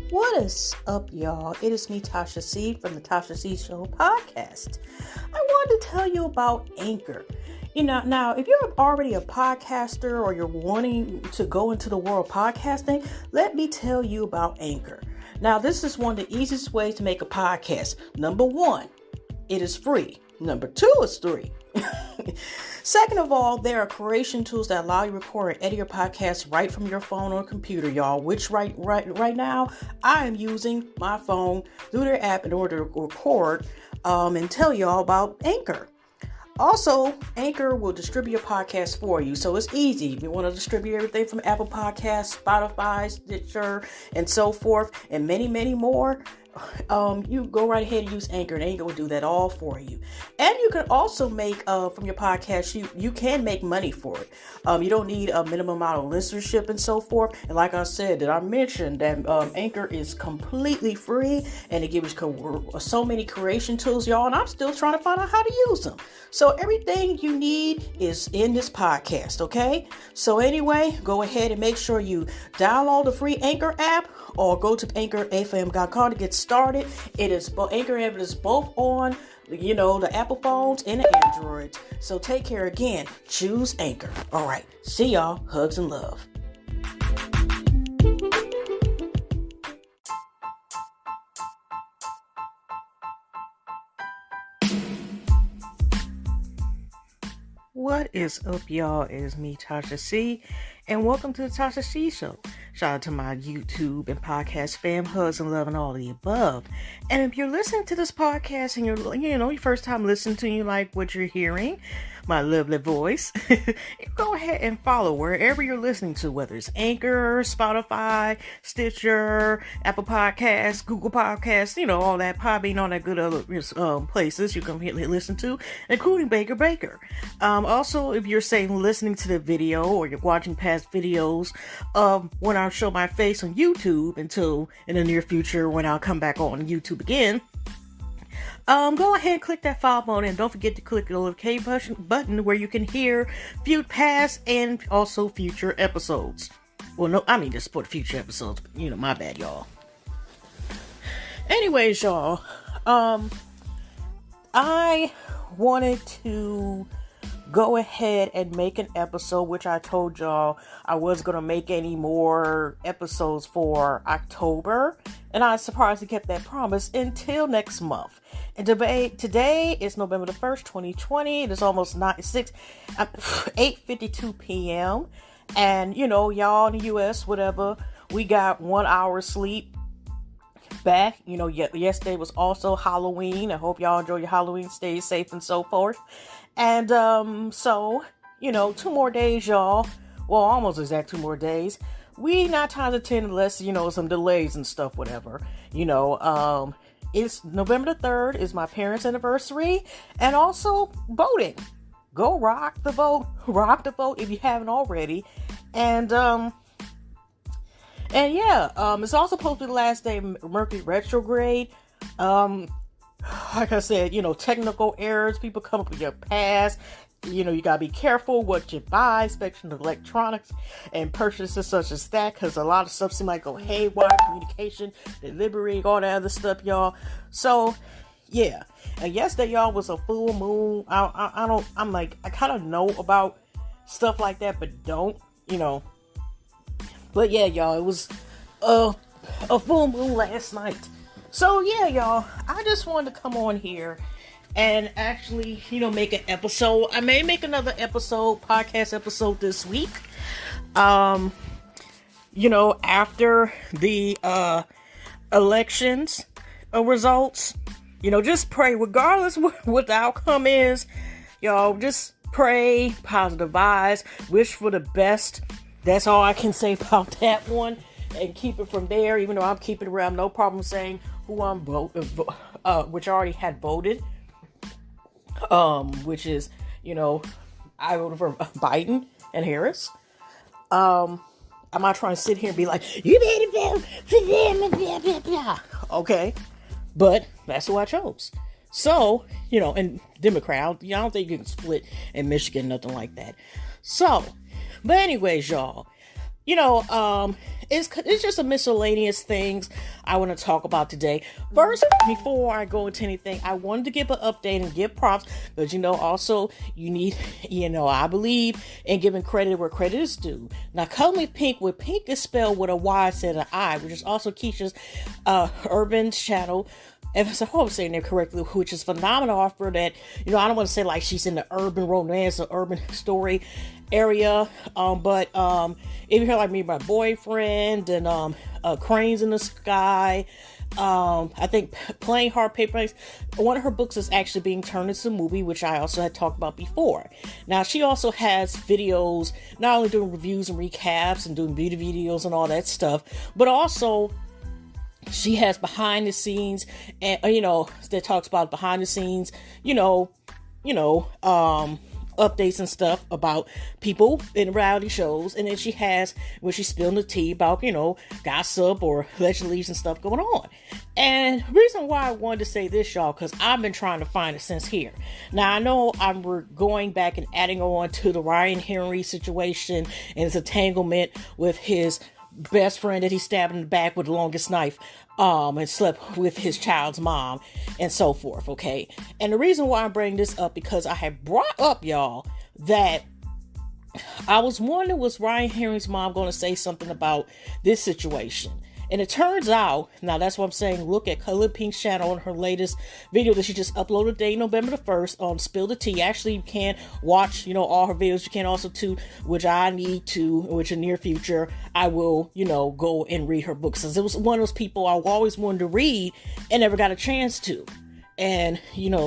What is up, y'all? It is me, Tasha C from the Tasha C Show podcast. I wanted to tell you about Anchor. Now, if you're already a podcaster or you're wanting to go into the world of podcasting, let me tell you about Anchor. Now, this is one of the easiest ways to make a podcast. Number one, it is free. Number two, it's free. Second of all, there are creation tools that allow you to record and edit your podcast right from your phone or computer, y'all. Which right now, I am using my phone through their app in order to record and tell y'all about Anchor. Also, Anchor will distribute your podcast for you, so it's easy. If you want to distribute everything from Apple Podcasts, Spotify, Stitcher, and so forth, and many, many more, you go right ahead and use Anchor, and Anchor will do that all for you. And you can also make, from your podcast, you can make money for it. You don't need a minimum amount of listenership and so forth. And like I said, I mentioned that Anchor is completely free, and it gives you so many creation tools, y'all, and I'm still trying to find out how to use them. So everything you need is in this podcast, okay? So anyway, go ahead and make sure you download the free Anchor app or go to anchorfm.com to get started. Anchor app is both on, the Apple phones and the Androids. So take care again. Choose Anchor. All right. See y'all. Hugs and love. What is up, y'all? It is me, Tasha C, and welcome to the Tasha C Show. Shout out to my YouTube and podcast fam, hugs and love and all of the above. And if you're listening to this podcast and you're, your first time listening to you like what you're hearing, my lovely voice, go ahead and follow wherever you're listening to, whether it's Anchor, Spotify, Stitcher, Apple Podcasts, Google Podcasts, all that Podbean, all that good other places you can listen to, including Baker. Also, if you're listening to the video or you're watching past videos when I show my face on YouTube until in the near future when I'll come back on YouTube again, go ahead and click that follow button, and don't forget to click the notification button where you can hear past and also future episodes. Well, no, I mean just for future episodes, but, my bad, y'all. Anyways, y'all, I wanted to go ahead and make an episode, which I told y'all I was going to make any more episodes for October, and I surprisingly kept that promise until next month. And today is November the 1st, 2020. It is almost 8:52 p.m. And, y'all in the U.S., whatever, we got 1 hour sleep back. Yesterday was also Halloween. I hope y'all enjoy your Halloween, stay safe and so forth. And, 2 more days, y'all. Well, almost exact 2 more days. We 9 times out of 10, unless, some delays and stuff, whatever. It's November the 3rd is my parents' anniversary, and also voting. Go rock the vote if you haven't already. And it's also supposed to be the last day of Mercury retrograde. Like I said, technical errors, people come up with your past. You gotta be careful what you buy, especially electronics and purchases such as that, because a lot of stuff seems like go haywire, communication, delivery, all that other stuff, y'all. So, yeah. And yesterday, y'all, was a full moon. I kind of know about stuff like that, but don't, But yeah, y'all, it was a full moon last night. So yeah, y'all, I just wanted to come on here and actually, make an episode. I may make another podcast episode this week. After the elections results, just pray, regardless what the outcome is, y'all, just pray, positive vibes, wish for the best. That's all I can say about that one. And keep it from there, even though I'm keeping it around, no problem saying who I'm which I already had voted. Which is, I voted for Biden and Harris. I'm not trying to sit here and be like, you made a vote for them and blah, blah, blah. Okay. But that's who I chose. So, and Democrat, I don't think you can split in Michigan, nothing like that. So, but anyways, y'all, it's just a miscellaneous things I want to talk about today. First, before I go into anything, I wanted to give an update and give props, because also you need, I believe in giving credit where credit is due. Now, Color Me Pink, with Pink is spelled with a Y instead of I, which is also Keisha's urban channel. If I hope I'm saying it correctly, which is phenomenal offer that, I don't want to say like she's in the urban romance or urban story area, but if you hear like Me, My Boyfriend, and Cranes in the Sky, I think Playing Hard Paper, one of her books is actually being turned into a movie, which I also had talked about before. Now, she also has videos, not only doing reviews and recaps and doing beauty videos and all that stuff, but also she has behind the scenes, and that talks about behind the scenes, updates and stuff about people in reality shows. And then she has where she's spilling the tea about, gossip or alleged leads and stuff going on. And the reason why I wanted to say this, y'all, because I've been trying to find a sense here. Now, I know we're going back and adding on to the Ryan Henry situation and his entanglement with his best friend that he stabbed in the back with the longest knife, and slept with his child's mom, and so forth, okay? And the reason why I'm bringing this up, because I have brought up, y'all, that I was wondering, was Ryan Henry's mom going to say something about this situation? And it turns out, now that's what I'm saying, look at Color Pink's channel on her latest video that she just uploaded today, November the 1st, on Spill the Tea. Actually, you can watch, all her videos. You can also, too, which I need to, which in near future, I will, go and read her books. Since it was one of those people I always wanted to read and never got a chance to. And,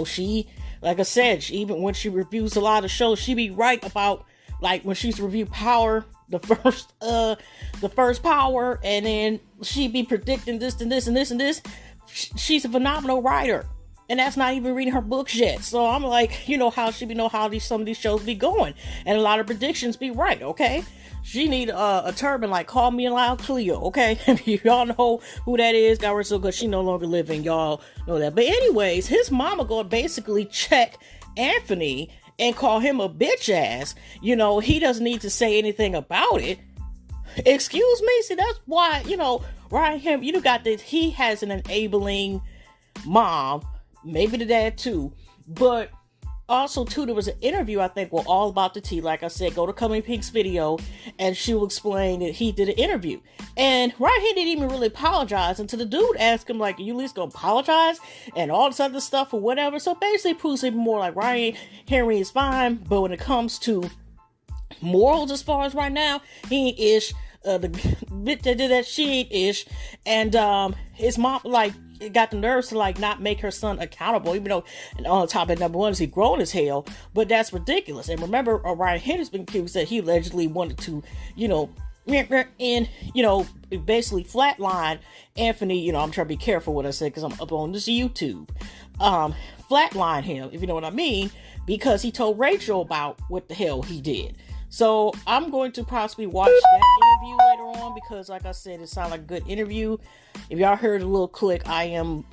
she, like I said, even when she reviews a lot of shows, she be right about, like, when she's reviewed Power, the first Power, and then she be predicting this and this and this and this. She's a phenomenal writer, and that's not even reading her books yet. So I'm like, how she be know how some of these shows be going, and a lot of predictions be right. Okay, she need a turban like Call Me Loud Cleo. Okay, y'all know who that is. Got her so good she no longer living. Y'all know that. But anyways, his mama go basically check Anthony and call him a bitch ass. He doesn't need to say anything about it. Excuse me? See, that's why, Ryan Henry, got this. He has an enabling mom, maybe the dad too, but also too, there was an interview, I think, with All About the Tea. Like I said, go to Coming Pink's video and she will explain that he did an interview. And Ryan Henry didn't even really apologize until the dude asked him, like, are you at least gonna apologize? And all this other stuff or whatever. So basically proves even more like Ryan Henry is fine, but when it comes to morals as far as right now, he ain't ish. The bitch that did that, she ain't ish. And his mom, like, got the nerves to, like, not make her son accountable, even though on top of number one is he grown as hell, but that's ridiculous. And remember, Ryan Henry's been accused that he allegedly wanted to, and basically flatline Anthony. I'm trying to be careful what I say because I'm up on this YouTube. Flatline him, if you know what I mean, because he told Rachel about what the hell he did. So I'm going to possibly watch that interview later on, because like I said, it sounded like a good interview. If y'all heard a little click, I am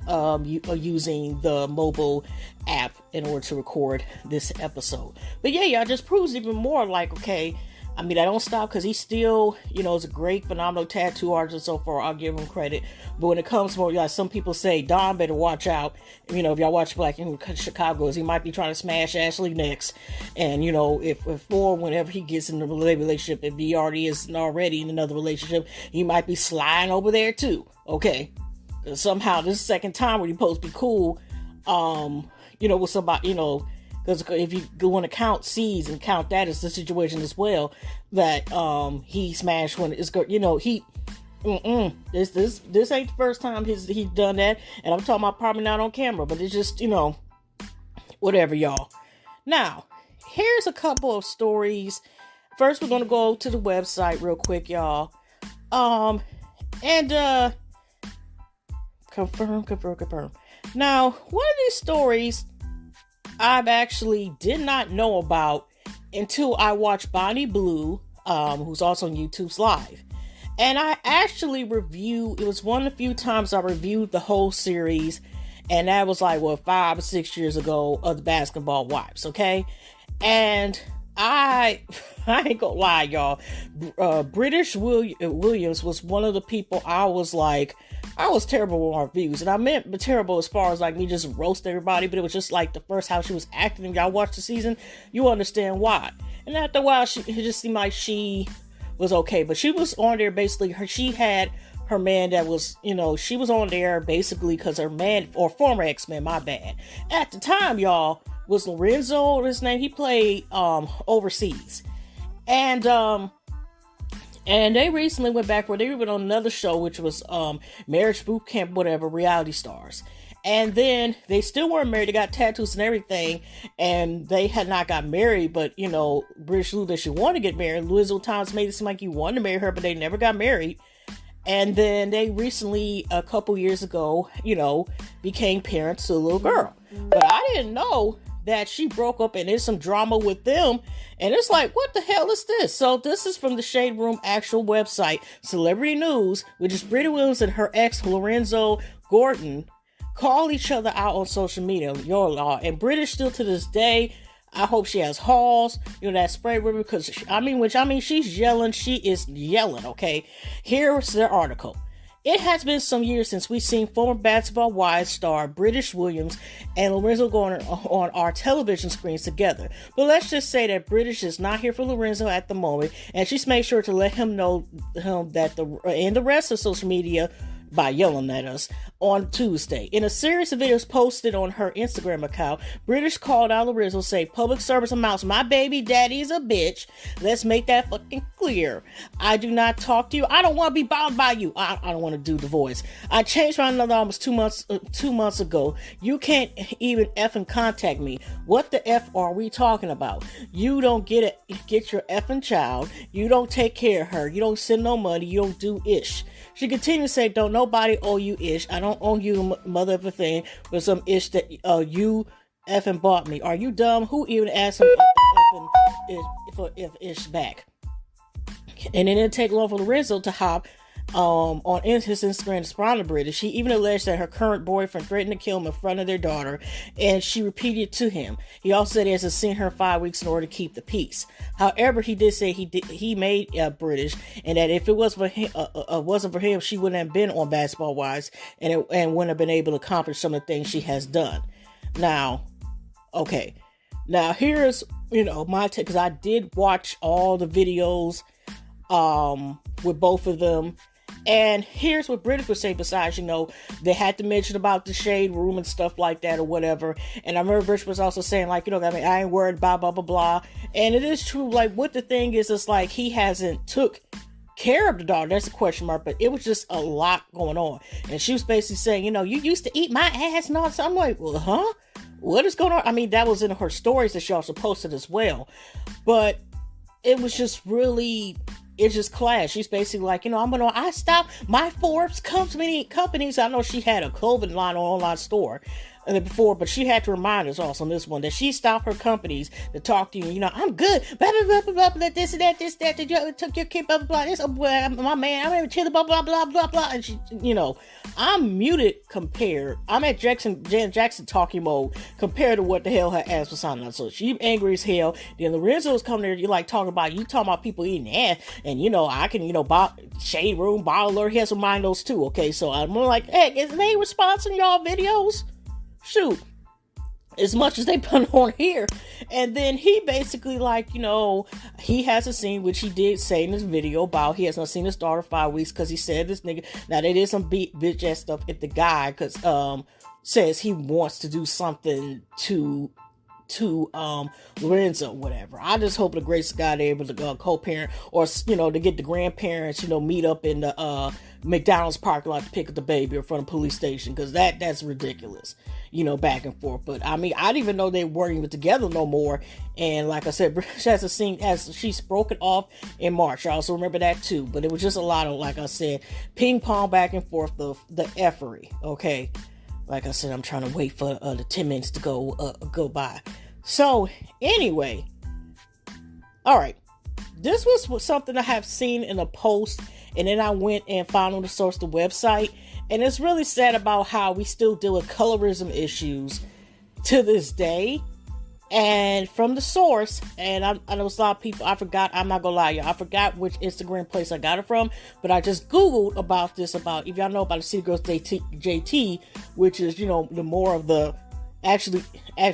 using the mobile app in order to record this episode. But yeah, y'all, just proves even more like, okay, I mean, I don't stop because he's still, is a great, phenomenal tattoo artist so far. I'll give him credit. But when it comes to more, like some people say, Don better watch out. If y'all watch Black in Chicago, he might be trying to smash Ashley next. And, if or whenever he gets in a relationship, if he already isn't already in another relationship, he might be sliding over there too. Okay. Because somehow this second time where you're supposed to be cool, with somebody, because if you want to count C's and count that as the situation as well, that he smashed when it's good, he this ain't the first time he's done that, and I'm talking about probably not on camera, but it's just whatever, y'all. Now, here's a couple of stories. First, we're gonna go to the website real quick, y'all, and confirm. Now, one of these stories I've actually did not know about until I watched Bonnie Blue, who's also on YouTube's Live. And I actually it was one of the few times I reviewed the whole series, and that was like, 5 or 6 years ago, of the Basketball Wives, okay? And I ain't gonna lie, y'all. British Williams was one of the people I was terrible with our views. And I meant terrible as far as like me just roast everybody, but it was just like the first how she was acting. If y'all watch the season, you understand why. And after a while, it just seemed like she was okay. But she was on there basically, she had her man that was, she was on there basically because her man, or former ex-man, my bad. At the time, y'all, was Lorenzo, his name, he played overseas. And they recently went back where they went on another show, which was Marriage Boot Camp, whatever, Reality Stars. And then they still weren't married. They got tattoos and everything. And they had not got married. But, British Lou, that she wanted to get married. Louis Times made it seem like he wanted to marry her, but they never got married. And then they recently, a couple years ago, became parents to a little girl. But I didn't know that she broke up and there's some drama with them. And it's like, what the hell is this? So this is from the Shade Room actual website, Celebrity News, which is Brittany Williams and her ex, Lorenzo Gordon, call each other out on social media, y'all. And British still to this day, I hope she has halls, that spray river, because, she's yelling. She is yelling, okay? Here's their article. It has been some years since we've seen former Basketball Wives star British Williams and Lorenzo going on our television screens together. But let's just say that British is not here for Lorenzo at the moment, and she's made sure to let him know that the rest of social media by yelling at us on Tuesday. In a series of videos posted on her Instagram account, British called out Lorenzo, say, public service amounts, my baby daddy's a bitch. Let's make that fucking clear. I do not talk to you. I don't want to be bound by you. I don't want to do the voice. I changed my number almost 2 months ago. You can't even effing contact me. What the F are we talking about? You don't get your effing child. You don't take care of her. You don't send no money. You don't do ish. She continued to say, don't nobody owe you ish. I don't owe you mother of a thing for some ish that you effing bought me. Are you dumb? Who even asked him for ish back? And it didn't take long for Lorenzo to hop on his Instagram to respond to British. She even alleged that her current boyfriend threatened to kill him in front of their daughter, and she repeated it to him. He also said he hasn't seen her in 5 weeks in order to keep the peace. However, he did say he made British, and that if it was for him, wasn't for him, she wouldn't have been on Basketball Wives, and wouldn't have been able to accomplish some of the things she has done. Now, okay. Now here's my take, because I did watch all the videos with both of them. And here's what British would say besides, they had to mention about the Shade Room and stuff like that or whatever. And I remember British was also saying I ain't worried about blah, blah, blah. And it is true. Like, what the thing is, it's like he hasn't took care of the daughter. That's a question mark, but it was just a lot going on. And she was basically saying, you used to eat my ass and all. So I'm like, well, huh? What is going on? I mean, that was in her stories that she also posted as well. But it was just really... It's just class. She's basically like, I stopped my Forbes companies. I know she had a clothing line or online store before, but she had to remind us also on this one that she stopped her companies to talk to you. I'm good. Blah, blah, blah, blah, blah, this and that, you took your kid, blah, blah, blah, this, my man, I'm even chilling, blah, blah, blah, blah, blah. And she, I'm muted I'm at Janet Jackson talking mode compared to what the hell her ass was sounding like. So she's angry as hell. Then Lorenzo's coming there, you talking about people eating ass, and I can, Shade Room, Bottle Alert, he has to mind those too, okay? So I'm like, hey, isn't they responding y'all videos? Shoot, as much as they put on here. And then he basically he hasn't seen, which he did say in this video about he has not seen his daughter 5 weeks, because he said this nigga, now they did some bitch ass stuff if the guy says he wants to do something to Lorenzo, whatever. I just hope the grace of God they're able to co-parent, or to get the grandparents meet up in the McDonald's parking lot to pick up the baby in front of the police station, because that's ridiculous, back and forth. But I mean, I didn't even know they weren't even together no more. And like I said, she's broken off in March. I also remember that too. But it was just a lot of, like I said, ping pong back and forth, the effery. Okay. Like I said, I'm trying to wait for the 10 minutes to go by. So, anyway. All right. This was something I have seen in a post, and then I went and found on the source, the website. And it's really sad about how we still deal with colorism issues to this day. And from the source, and I know a lot of people, I forgot, I'm not gonna lie, y'all, I forgot which Instagram place I got it from, but I just Googled about this, if y'all know about the City Girlz JT, which is, the more of the, actually,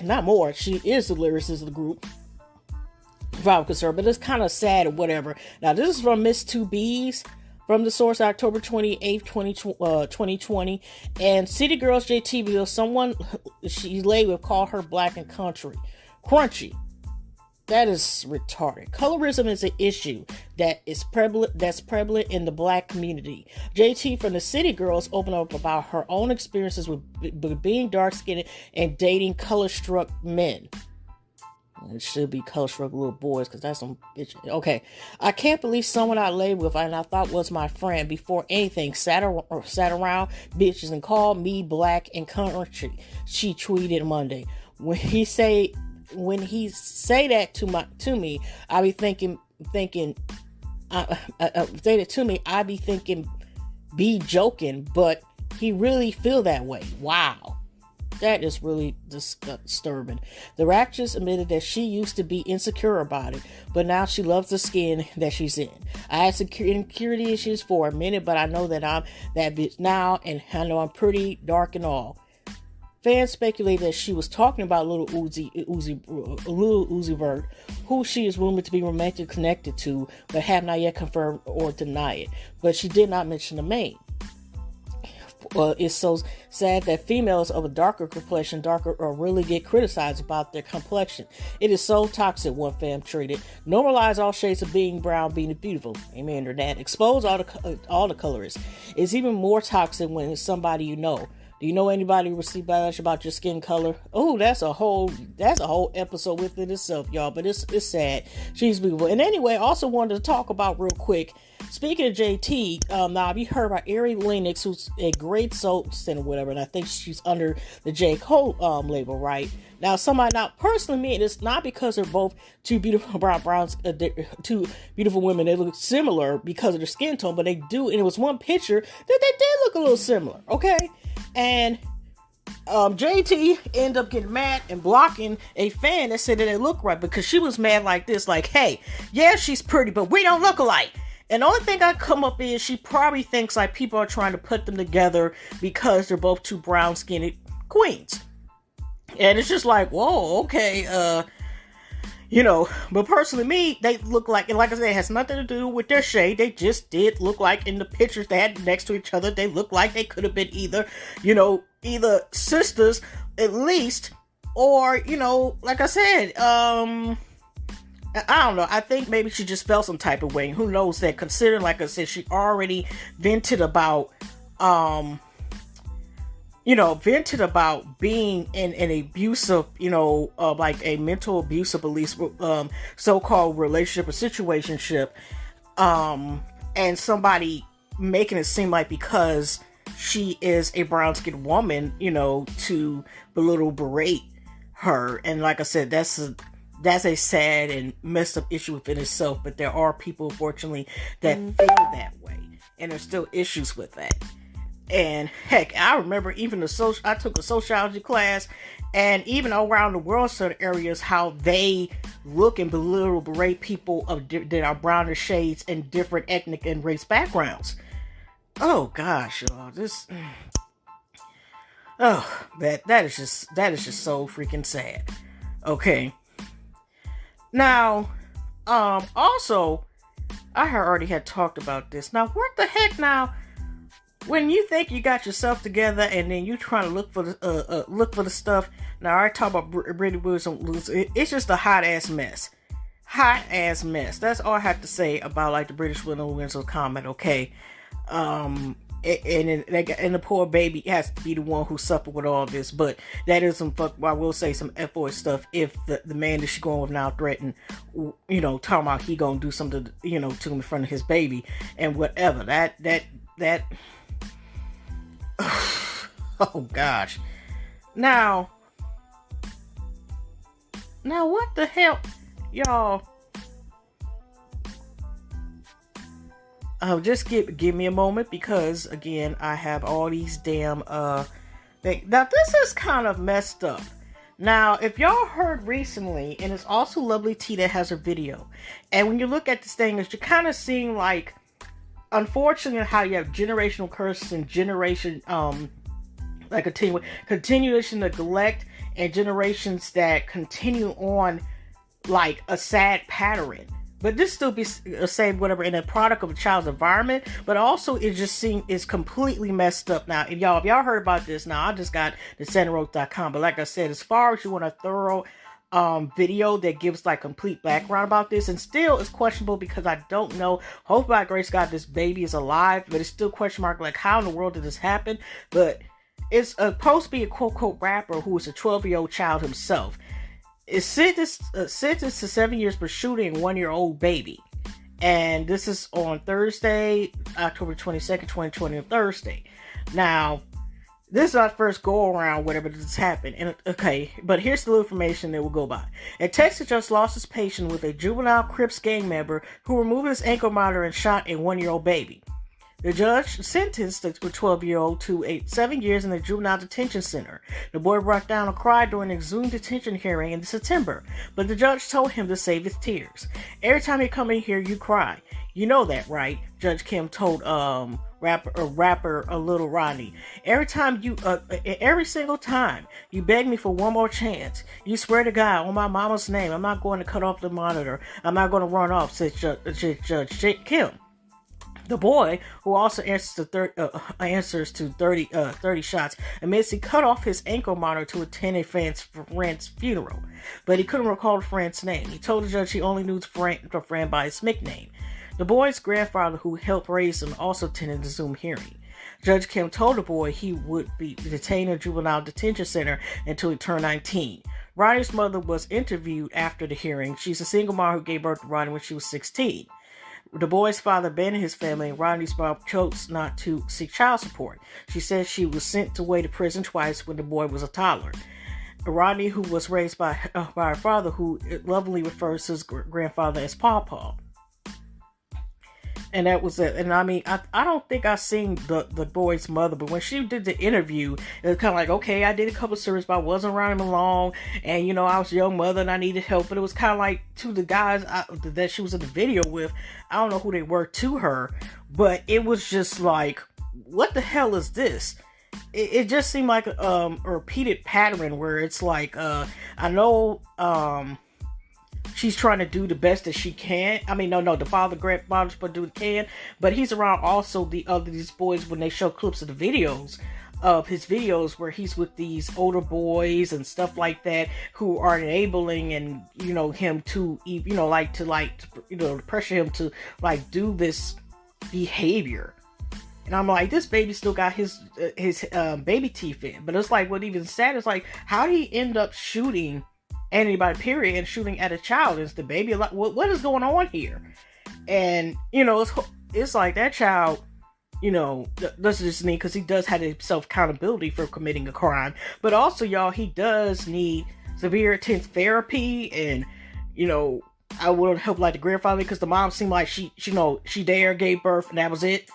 not more, she is the lyricist of the group, if I'm concerned, but it's kind of sad or whatever. Now, this is from Miss 2B's, from the source, October 28th, 2020, and City Girlz JT reveals someone she lay with called her black and crunchy. That is retarded. Colorism is an issue that's prevalent in the black community. JT from the City Girlz opened up about her own experiences with being dark-skinned and dating color-struck men. It should be color-struck little boys, because that's some bitch. Okay. I can't believe someone I laid with and I thought was my friend before anything sat around bitches and called me black and country. She tweeted Monday. When he say that to me, I be thinking say that to me, I be thinking be joking, but he really feel that way. Wow. That is really disturbing. The actress admitted that she used to be insecure about it, but now she loves the skin that she's in. I had insecurity issues for a minute, but I know that I'm that bitch now, and I know I'm pretty dark and all. Fans speculate that she was talking about Lil Uzi Vert, who she is rumored to be romantically connected to, but have not yet confirmed or denied it. But she did not mention the name. It's so sad that females of a darker complexion really get criticized about their complexion. It is so toxic, one fan treated. Normalize all shades of being brown, being beautiful. Amen to that. Expose all the colors. It's even more toxic when it's somebody you know. Do you know anybody who received backlash about your skin color? Oh, that's a whole episode within itself, y'all. But it's sad. She's beautiful. And anyway, I also wanted to talk about real quick. Speaking of JT, now have you heard about Ari Lennox, who's a great soul singer or whatever, and I think she's under the J. Colt label, right? Now, personally, me, it's not because they're both two beautiful two beautiful women. They look similar because of their skin tone, but they do, and it was one picture that they did look a little similar, okay? And JT ended up getting mad and blocking a fan that said that it looked right, because she was mad like this, like, hey, yeah, she's pretty, but we don't look alike. And the only thing I come up is she probably thinks like people are trying to put them together because they're both two brown-skinned queens. And it's just like, whoa, okay, but personally me, they look like, and like I said, it has nothing to do with their shade. They just did look like in the pictures they had next to each other. They looked like they could have been either sisters at least, or, like I said, I don't know. I think maybe she just felt some type of way. Who knows that, considering, like I said, she already vented about being in an abusive, like a mental abusive, at least, so-called relationship or situationship, and somebody making it seem like because she is a brown-skinned woman, to berate her. And like I said, that's a sad and messed up issue within itself, but there are people, unfortunately, that feel that way, and there's still issues with that. And heck, I remember even I took a sociology class, and even around the world, certain areas, how they look and berate people that are browner shades and different ethnic and race backgrounds. Oh gosh, y'all, that is just so freaking sad. Okay. Now, also, I already had talked about this. Now, what the heck now? When you think you got yourself together and then you trying to look for the stuff. Now, I talk about Brittany Williams. It's just a hot ass mess. Hot ass mess. That's all I have to say about like the British Williams comment. Okay. And the poor baby has to be the one who suffered with all this, but that is I will say some F-word stuff if the man that she's going with now threatened, talking about he gonna do something, to him in front of his baby and whatever. That oh gosh. Now what the hell, y'all? Just give me a moment, because again, I have all these damn now this is kind of messed up. Now, if y'all heard recently, and it's also Lovely T that has her video, and when you look at this thing, you're kind of seeing like, unfortunately, how you have generational curses and like continuation neglect and generations that continue on like a sad pattern. But this still be a same whatever in a product of a child's environment, but also it just seems it's completely messed up now. And y'all, if y'all heard about this, now I just got the Centerote.com, but like I said, as far as you want a thorough video that gives like complete background about this, and still it's questionable because I don't know. Hope by grace God this baby is alive, but it's still question mark like how in the world did this happen? But it's supposed to be a quote rapper who is a 12-year-old child himself. It's sentenced to 7 years for shooting a 1-year-old baby. And this is on Thursday, October 22nd, 2020, on Thursday. Now, this is our first go around, whatever this happened. And okay, but here's the little information that we'll go by. A Texas judge lost his patience with a juvenile Crips gang member who removed his ankle monitor and shot a 1-year-old baby. The judge sentenced the 12-year-old to 7 years in the juvenile detention center. The boy broke down and cried during a Zoom detention hearing in September, but the judge told him to save his tears. Every time you come in here, you cry. You know that, right? Judge Kim told rapper Little Rodney. Every single time you beg me for one more chance, you swear to God on my mama's name, I'm not going to cut off the monitor. I'm not going to run off, said Judge Kim. The boy, who also answers to 30 shots, admits he cut off his ankle monitor to attend a friend's funeral, but he couldn't recall the friend's name. He told the judge he only knew the friend by his nickname. The boy's grandfather, who helped raise him, also attended the Zoom hearing. Judge Kim told the boy he would be detained in a juvenile detention center until he turned 19. Rodney's mother was interviewed after the hearing. She's a single mom who gave birth to Rodney when she was 16. The boy's father abandoned his family, and Rodney's mom chose not to seek child support. She said she was sent away to prison twice when the boy was a toddler. Rodney, who was raised by her father, who lovingly refers to his grandfather as Pawpaw. And that was it. And I mean, I don't think I seen the boy's mother, but when she did the interview, it was kind of like, okay, I did a couple of surveys, but I wasn't around him long. And, you know, I was a young mother and I needed help. But it was kind of like to the guys that she was in the video with. I don't know who they were to her, but it was just like, what the hell is this? It just seemed like a repeated pattern where it's like, I know, she's trying to do the best that she can. I mean, no, the grandfather's supposed to do what he can, but he's around also these boys when they show clips of the videos of his videos where he's with these older boys and stuff like that who are enabling and, you know, him to, you know, pressure him to like do this behavior. And I'm like, this baby still got his baby teeth in, but it's like, what even sad is like, how did he end up shooting anybody, period, and shooting at a child? Is the baby like, what is going on here? And, you know, it's like that child, you know, that's just neat because he does have self accountability for committing a crime, but also, y'all, he does need severe intense therapy. And, you know, I would help like the grandfather because the mom seemed like she there, gave birth, and that was it.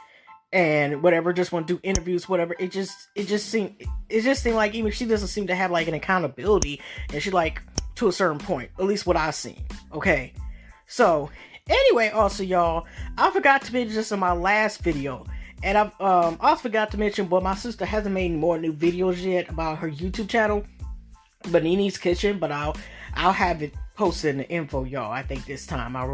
And whatever, just want to do interviews, whatever. It just seemed like even she doesn't seem to have like an accountability, and she like to a certain point, at least what I've seen. Okay, so anyway, also, y'all, I forgot to mention this in my last video, and I've also forgot to mention, but my sister hasn't made any more new videos yet about her YouTube channel, but NeNe's Kitchen. But I'll have it posted in the info, y'all. I think this time I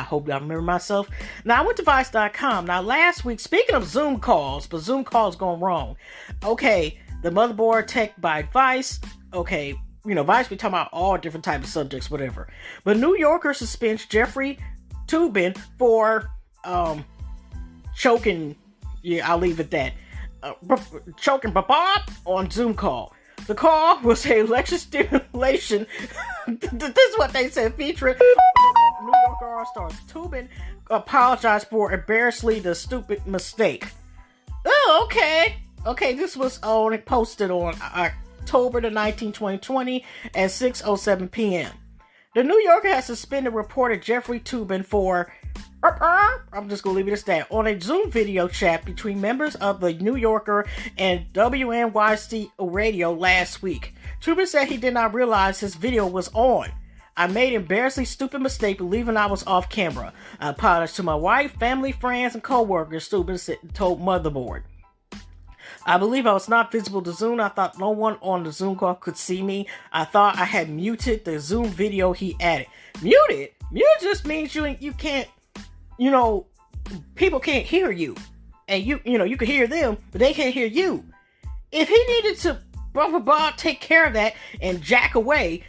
hope I remember myself. Now, I went to Vice.com. Now, last week, speaking of Zoom calls, but Zoom calls going wrong. Okay, the motherboard tech by Vice. Okay, you know, Vice be talking about all different types of subjects, whatever. But New Yorker suspends Jeffery Toobin for choking. Yeah, I'll leave it at that. Choking Bob on Zoom call. The call was a lecture stimulation. This is what they said, featuring New Yorker All-Stars. Toobin apologized for embarrassingly the stupid mistake. Oh, okay. Okay, this was posted on October the 19th, 2020 at 6:07 p.m. The New Yorker has suspended reporter Jeffery Toobin for I'm just going to leave it at that. On a Zoom video chat between members of the New Yorker and WNYC radio last week, Toobin said he did not realize his video was on. I made an embarrassingly stupid mistake believing I was off camera. I apologize to my wife, family, friends, and co-workers, Toobin told Motherboard. I believe I was not visible to Zoom. I thought no one on the Zoom call could see me. I thought I had muted the Zoom video, he added. Muted? Mute just means you can't, people can't hear you. And you can hear them, but they can't hear you. If he needed to take care of that and jack away,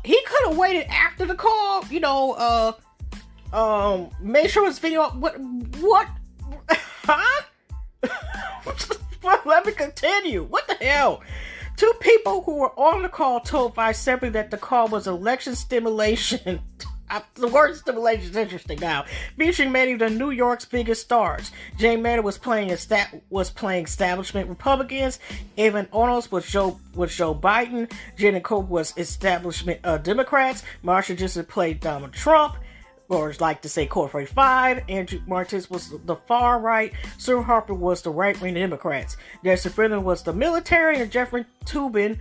he could have waited after the call, made sure his video, what, huh? Let me continue. What the hell? Two people who were on the call told Vice separately that the call was election stimulation. The word stimulation is interesting now. Featuring many of the New York's biggest stars. Jay Mehta was playing establishment Republicans. Evan Onos was Joe Biden. Jenna Cope was establishment Democrats. Marsha Johnson played Donald Trump, or like to say Core 45. Andrew Martinez was the far right. Sue Harper was the right-wing Democrats. Darcy Freeland was the military, and Jeffery Toobin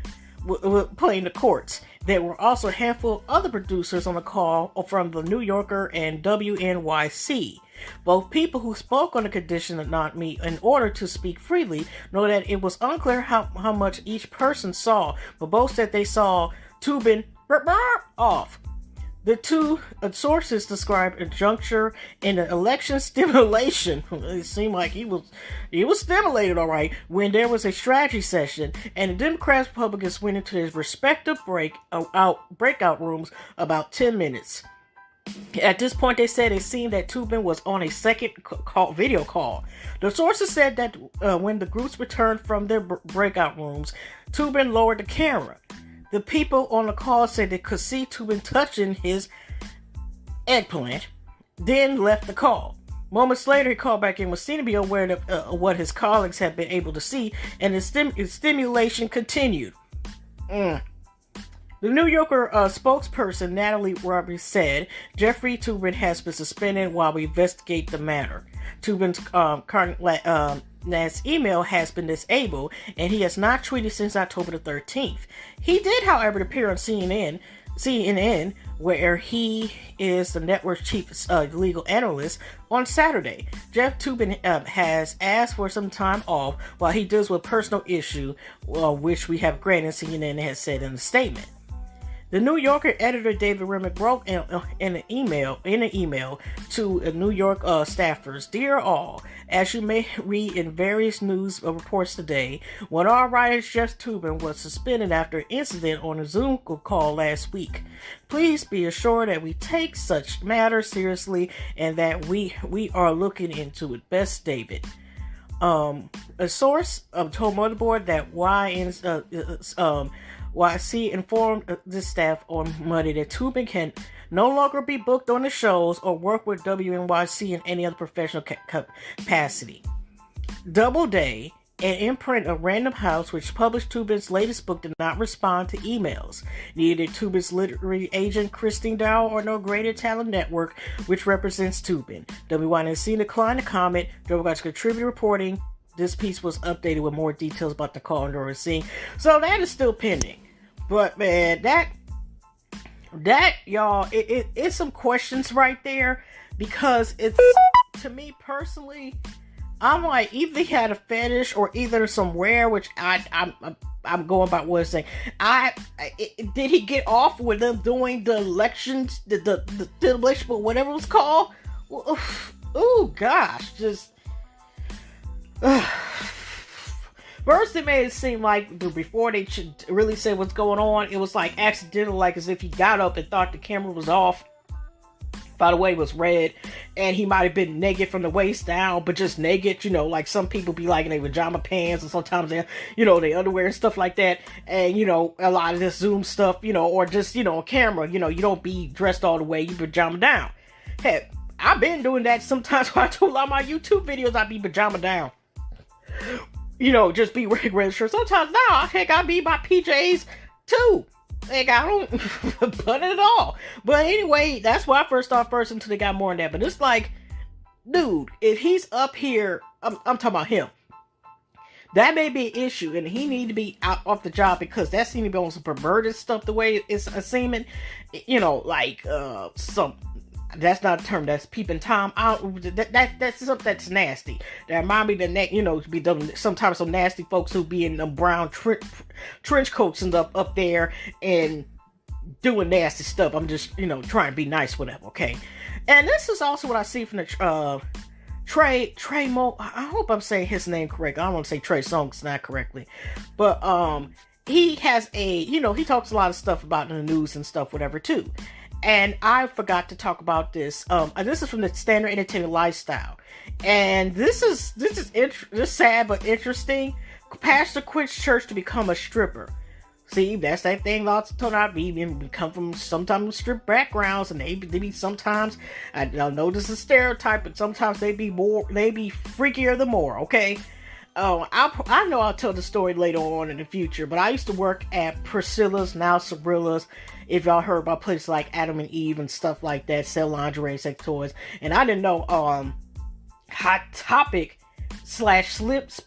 playing the courts. There were also a handful of other producers on the call from the New Yorker and WNYC. Both people who spoke on the condition of not me in order to speak freely know that it was unclear how much each person saw, but both said they saw Toobin off. The two sources described a juncture in the election stimulation. It seemed like he was stimulated, all right, when there was a strategy session, and the Democrats and Republicans went into their respective breakout rooms about 10 minutes. At this point, they said it seemed that Toobin was on a second video call. The sources said that when the groups returned from their breakout rooms, Toobin lowered the camera. The people on the call said they could see Toobin touching his eggplant, then left the call. Moments later, he called back in, was seen to be aware of what his colleagues had been able to see, and the stimulation continued. The New Yorker spokesperson, Natalie Roberts, said Jeffery Toobin has been suspended while we investigate the matter. Toobin's last email has been disabled, and he has not tweeted since October the 13th. He did, however, appear on CNN, where he is the network's chief legal analyst, on Saturday. Jeff Toobin has asked for some time off while he deals with personal issue, which we have granted, CNN has said in a statement. The New Yorker editor David Remick wrote in an email to New York staffers, "Dear all, as you may read in various news reports today, one of our writers, Jeff Toobin, was suspended after an incident on a Zoom call last week. Please be assured that we take such matters seriously and that we are looking into it. Best, David." A source told Motherboard that YC informed the staff on Monday that Toobin can no longer be booked on the shows or work with WNYC in any other professional capacity. Doubleday, an imprint of Random House, which published Toobin's latest book, did not respond to emails. Neither did Toobin's literary agent Christine Dow or No Greater Talent Network, which represents Toobin. WNYC declined to comment. WNYC contributed reporting. This piece was updated with more details about the call and the scene. So that is still pending. But man, that y'all, it's some questions right there, because it's, to me personally, I'm like, either he had a fetish or either some rare, which I'm going by what it's saying. Did he get off with them doing the elections, the election, but whatever it was called? Oh gosh, just. First, it made it seem like before they really said what's going on, it was like accidental, like as if he got up and thought the camera was off. By the way, it was red, and he might have been naked from the waist down, but just naked, like some people be like in their pajama pants, and sometimes they, their underwear and stuff like that, and, a lot of this Zoom stuff, or just, on camera, you don't be dressed all the way, you pajama down. Heck, I've been doing that sometimes when I do a lot of my YouTube videos, I be pajama down. Just be regular shirt. Sometimes now, heck, I be my PJs too. Like, I don't put it at all. But anyway, that's why I first thought first until they got more in that. But it's like, dude, if he's up here, I'm talking about him. That may be an issue, and he need to be out off the job because that seems to be on some perverted stuff. The way it's seeming, like some. That's not a term. That's peeping Tom out. That's something that's nasty. That remind me to be sometimes some nasty folks who be in them brown trench coats and up there and doing nasty stuff. I'm just trying to be nice, whatever. Okay, and this is also what I see from the Trey Mo. I hope I'm saying his name correct. I don't want to say Trey Songz not correctly, but he has he talks a lot of stuff about the news and stuff, whatever too. And I forgot to talk about this. This is from the Standard Entertainment Lifestyle, and this is sad but interesting. Pastor quits church to become a stripper. See, that's that thing lots of told out. We come from sometimes strip backgrounds, and they be sometimes. I know this is a stereotype, but sometimes they be freakier than more. Okay. I know I'll tell the story later on in the future, but I used to work at Priscilla's, now Sabrilla's. If y'all heard about places like Adam and Eve and stuff like that, sell lingerie, sex toys, and I didn't know Hot Topic / Spencer's.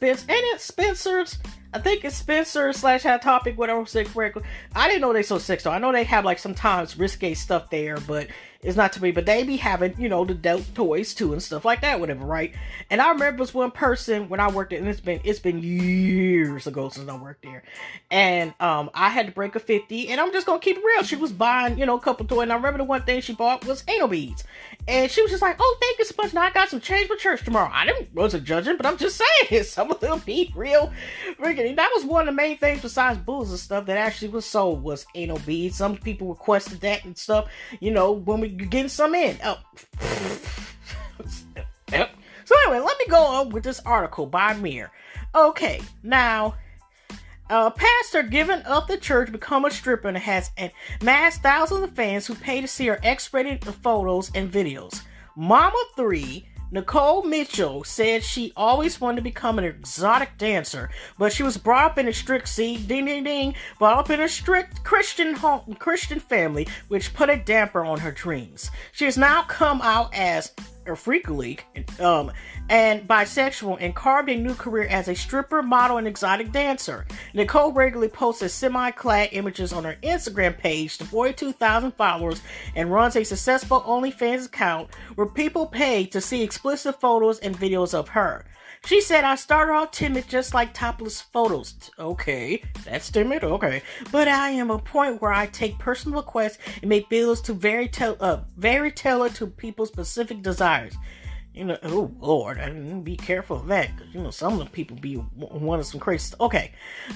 I think it's Spencer / Hot Topic, whatever I'm saying correctly. I didn't know they sold sex toys. I know they have like sometimes risque stuff there, but it's not to me. But they be having the adult toys too and stuff like that, whatever, right? And I remember this one person when I worked there, and it's been years ago since I worked there, and I had to break a 50, and I'm just gonna keep it real. She was buying a couple toys, and I remember the one thing she bought was anal beads, and she was just like, "Oh, thank you so much. Now I got some change for church tomorrow." I wasn't judging, but I'm just saying some of them be real. That was one of the main things besides booze and stuff that actually was sold was anal beads. Some people requested that and stuff. When we getting some in. Oh. Yep. So anyway, let me go on with this article by Mir. Okay, now, pastor giving up the church, become a stripper, and has amassed thousands of fans who pay to see her X-rated photos and videos. Mama 3, Nicole Mitchell, said she always wanted to become an exotic dancer, but she was brought up in a strict, brought up in a strict Christian family, which put a damper on her dreams. She has now come out as a freakily and bisexual and carved a new career as a stripper, model, and exotic dancer. Nicole regularly posts semi-clad images on her Instagram page to 42,000 followers and runs a successful OnlyFans account where people pay to see explicit photos and videos of her. She said, "I started off timid, just like topless photos." Okay, that's timid. Okay, but I am a point where I take personal requests and make videos to very tailored to people's specific desires. Oh Lord, I didn't be careful of that, because some of the people be wanting some crazy stuff. Okay,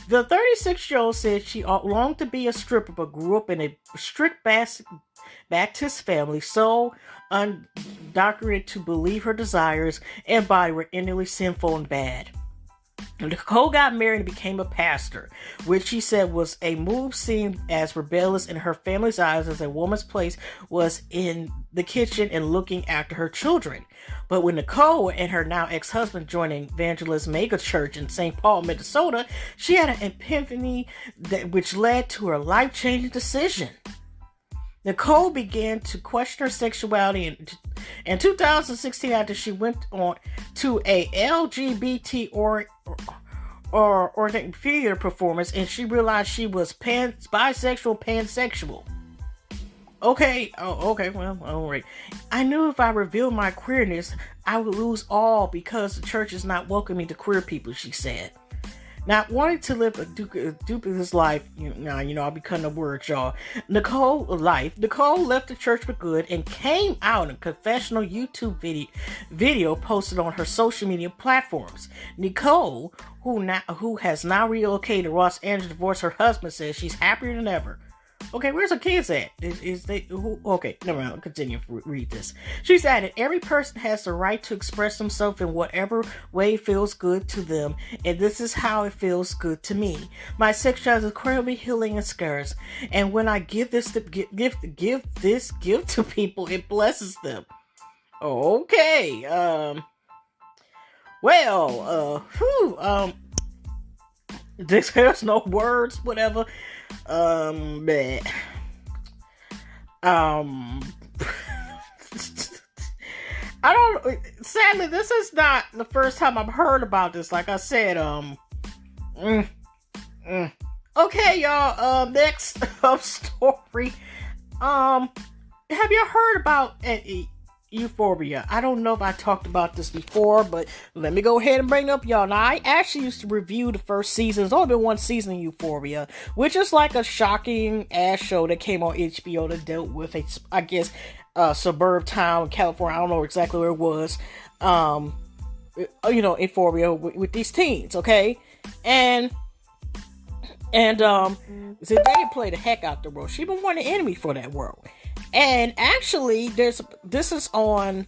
the 36-year-old said she longed to be a stripper, but grew up in a strict Baptist family, so undocumented to believe her desires and body were endlessly sinful and bad. Nicole got married and became a pastor, which she said was a move seen as rebellious in her family's eyes, as a woman's place was in the kitchen and looking after her children. But when Nicole and her now ex-husband joined an evangelist mega church in St. Paul, Minnesota, she had an epiphany which led to her life-changing decision. Nicole began to question her sexuality in 2016 after she went on to a LGBT or theater performance, and she realized she was bisexual, pansexual. Okay, well, alright. "I knew if I revealed my queerness, I would lose all because the church is not welcoming to queer people," she said. Not wanting to live a dubious life, I'll be cutting the words, y'all. Nicole left the church for good and came out in a confessional YouTube video posted on her social media platforms. Nicole, who has now relocated to Los Angeles, divorced her husband, says she's happier than ever. Okay, where's her kids at? Okay, never mind. I'll continue to read this. She's added, "Every person has the right to express themselves in whatever way feels good to them, and this is how it feels good to me. My sexuality is incredibly healing and scarce, and when I give this gift to people, it blesses them." Okay, there's no words, whatever. Bleh. I don't. Sadly, this is not the first time I've heard about this. Like I said, Okay, y'all. Next up story. Have you heard about Euphoria? I don't know if I talked about this before, but let me go ahead and bring it up, y'all. Now, I actually used to review the first season. There's only been one season of Euphoria, which is like a shocking ass show that came on HBO that dealt with suburb town in California. I don't know exactly where it was. Euphoria with these teens, okay? And Zendaya played the heck out the role. She been one of the enemy for that role. And actually, this is on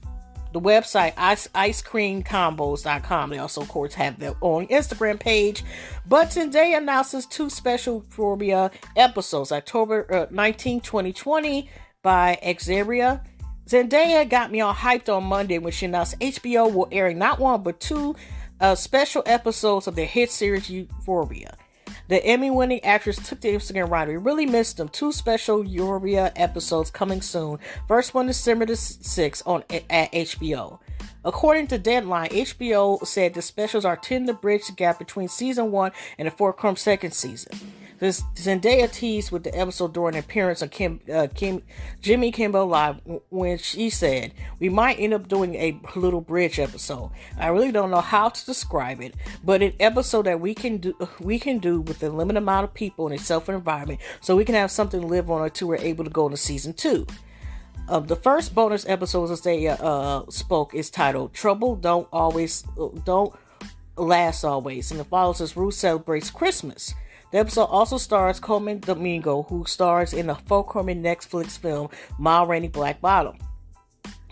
the website icecreamcombos.com. They also, of course, have their own Instagram page. But Zendaya announces 2 special Euphoria episodes, October 19, 2020, by Xavier. Zendaya got me all hyped on Monday when she announced HBO will air not 1 but 2 special episodes of their hit series Euphoria. The Emmy-winning actress took to Instagram right. We really missed them. 2 special Euphoria episodes coming soon. First one December 6th at HBO. According to Deadline, HBO said the specials are intended to bridge the gap between season 1 and the forthcoming second season. This Zendaya teased with the episode during an appearance on Jimmy Kimmel Live when she said, "We might end up doing a little bridge episode. I really don't know how to describe it, but an episode that we can do with a limited amount of people in a self environment, so we can have something to live on until we're able to go into season 2." The first bonus episode, as they spoke, is titled "Trouble Don't Last Always," and it follows as Ruth celebrates Christmas. The episode also stars Coleman Domingo, who stars in the forthcoming Netflix film Ma Rainey Black Bottom.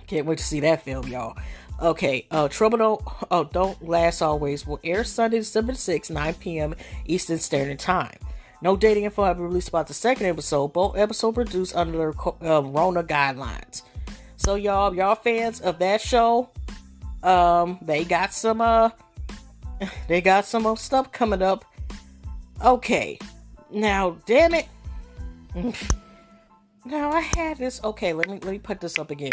Can't wait to see that film, y'all. Okay, Trouble Don't Last Always will air Sunday, December 6, 9 p.m. Eastern Standard Time. No dating info have been released about the second episode. Both episodes produced under the Rona guidelines. So y'all fans of that show, they got some stuff coming up. Okay, now damn it. Now I had this. Okay, let me put this up again.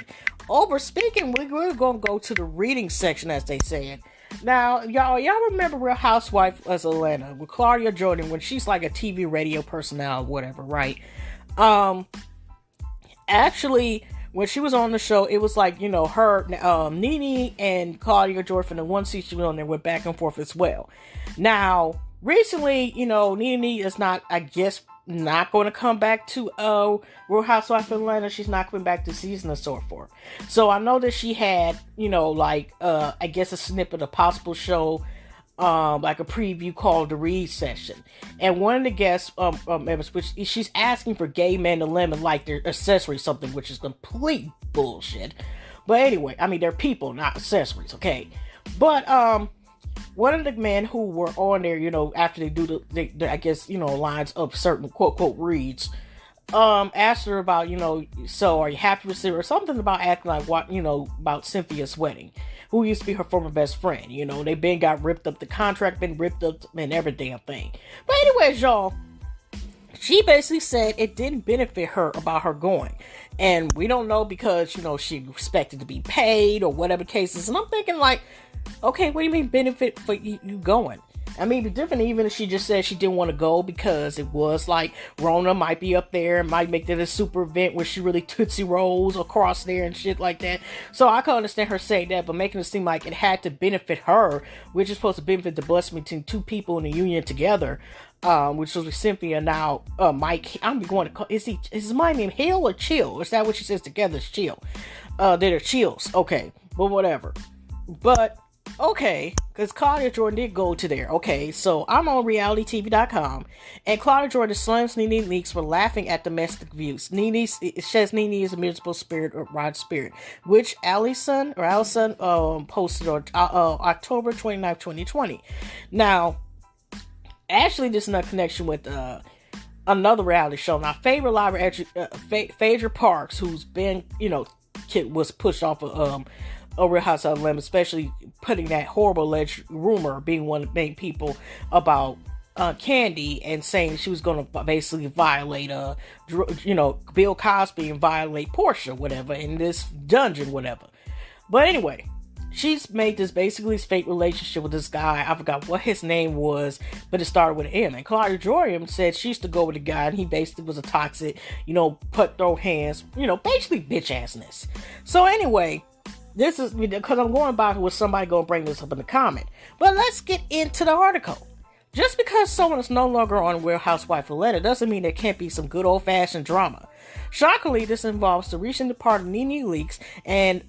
We're gonna go to the reading section, as they said. Now, y'all remember Real Housewife of Atlanta with Claudia Jordan when she's like a TV radio personnel or whatever, right? Actually, when she was on the show, it was like, her, NeNe and Claudia Jordan, the one season she was on there, went back and forth as well. Now, recently, NeNe is not going to come back to Real Housewives of Atlanta. She's not coming back this season and so forth. So I know that she had, a snippet of possible show, like a preview called The Read Session. And one of the guests, which she's asking for gay men to limit like their accessories, something which is complete bullshit. But anyway, they're people, not accessories, okay? But, one of the men who were on there, after they do lines of certain quote reads, asked her about, so are you happy with Cynthia? Or something about acting like what, about Cynthia's wedding, who used to be her former best friend. They got ripped up, the contract been ripped up and every damn thing. But anyways, y'all, she basically said it didn't benefit her about her going. And we don't know because, she expected to be paid or whatever cases. And I'm thinking like, okay, what do you mean benefit for you going? It'd be different even if she just said she didn't want to go because it was like Rona might be up there and might make that a super event where she really Tootsie Rolls across there and shit like that. So I can understand her saying that, but making it seem like it had to benefit her, which is supposed to benefit the blessing between 2 people in a union together, which was with Cynthia. Now, Mike, I'm going to call, is his my name Hill or Chill? Is that what she says together? It's Chill. They're Chills. Okay, but whatever. But okay, because Claudia Jordan did go to there. Okay, so I'm on realitytv.com, and Claudia Jordan slams NeNe Leakes for laughing at domestic views. It says NeNe is a miserable spirit or rod spirit, which Allison posted on October 29, 2020. Now, actually, this is in connection with another reality show. Now, favorite live Phaedra Parks, who's been, was pushed off of Real House of Atlanta, especially putting that horrible alleged rumor, being one of the main people about Candy and saying she was going to basically violate, Bill Cosby and violate Portia, whatever, in this dungeon, whatever. But anyway, she's made this basically fake relationship with this guy. I forgot what his name was, but it started with an M. And Claudia Jordan said she used to go with a guy, and he basically was a toxic, throw hands, basically bitch assness. So anyway, this is because I'm going about it with somebody going to bring this up in the comment. But let's get into the article. Just because someone is no longer on Real Housewives of Atlanta doesn't mean there can't be some good old-fashioned drama. Shockingly, this involves the recent departed NeNe Leakes and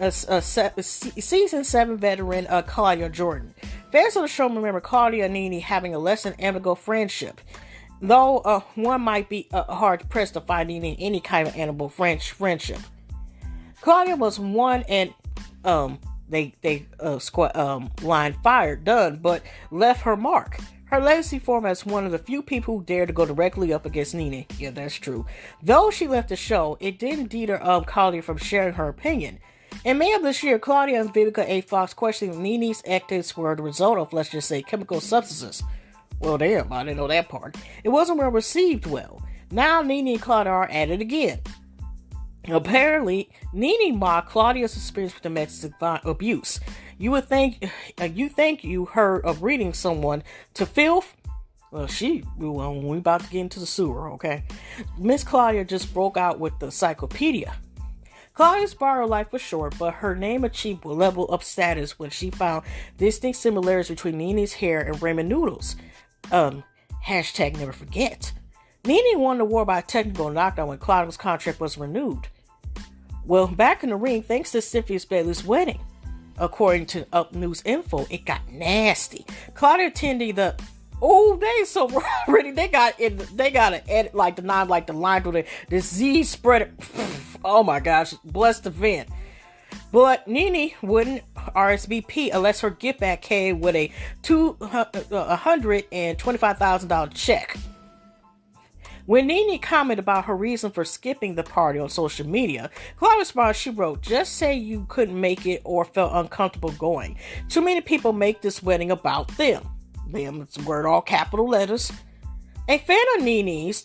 season 7 veteran Claudia Jordan. Fans of the show remember Claudia and NeNe having a less than amicable friendship, though one might be hard-pressed to find NeNe in any kind of amicable friendship. Claudia was one and line fired, done, but left her mark. Her legacy formed as one of the few people who dared to go directly up against NeNe. Yeah, that's true. Though she left the show, it didn't deter Claudia from sharing her opinion. In May of this year, Claudia and Vivica A. Fox questioned NeNe's actions were the result of, let's just say, chemical substances. Well, damn, I didn't know that part. It wasn't well received well. Now NeNe and Claudia are at it again. Apparently, NeNe mocked Claudia's experience with domestic abuse. You would think you heard of reading someone to filth. Well, we about to get into the sewer, okay? Miss Claudia just broke out with the encyclopedia. Claudia's borrowed life was short, but her name achieved a level of status when she found distinct similarities between NeNe's hair and ramen noodles. Hashtag never forget. NeNe won the war by a technical knockdown when Claudia's contract was renewed. Well, back in the ring, thanks to Cynthia Bailey's wedding. According to Up News Info, it got nasty. Claudia attending they so ready. They got to edit like the line through the Z spread. Oh my gosh, bless the event. But NeNe wouldn't RSVP unless her gift bag came with a $125,000 check. When NeNe commented about her reason for skipping the party on social media, Claudia responded, she wrote, "Just say you couldn't make it or felt uncomfortable going. Too many people make this wedding about them." Them, it's word all capital letters. A fan of NeNe's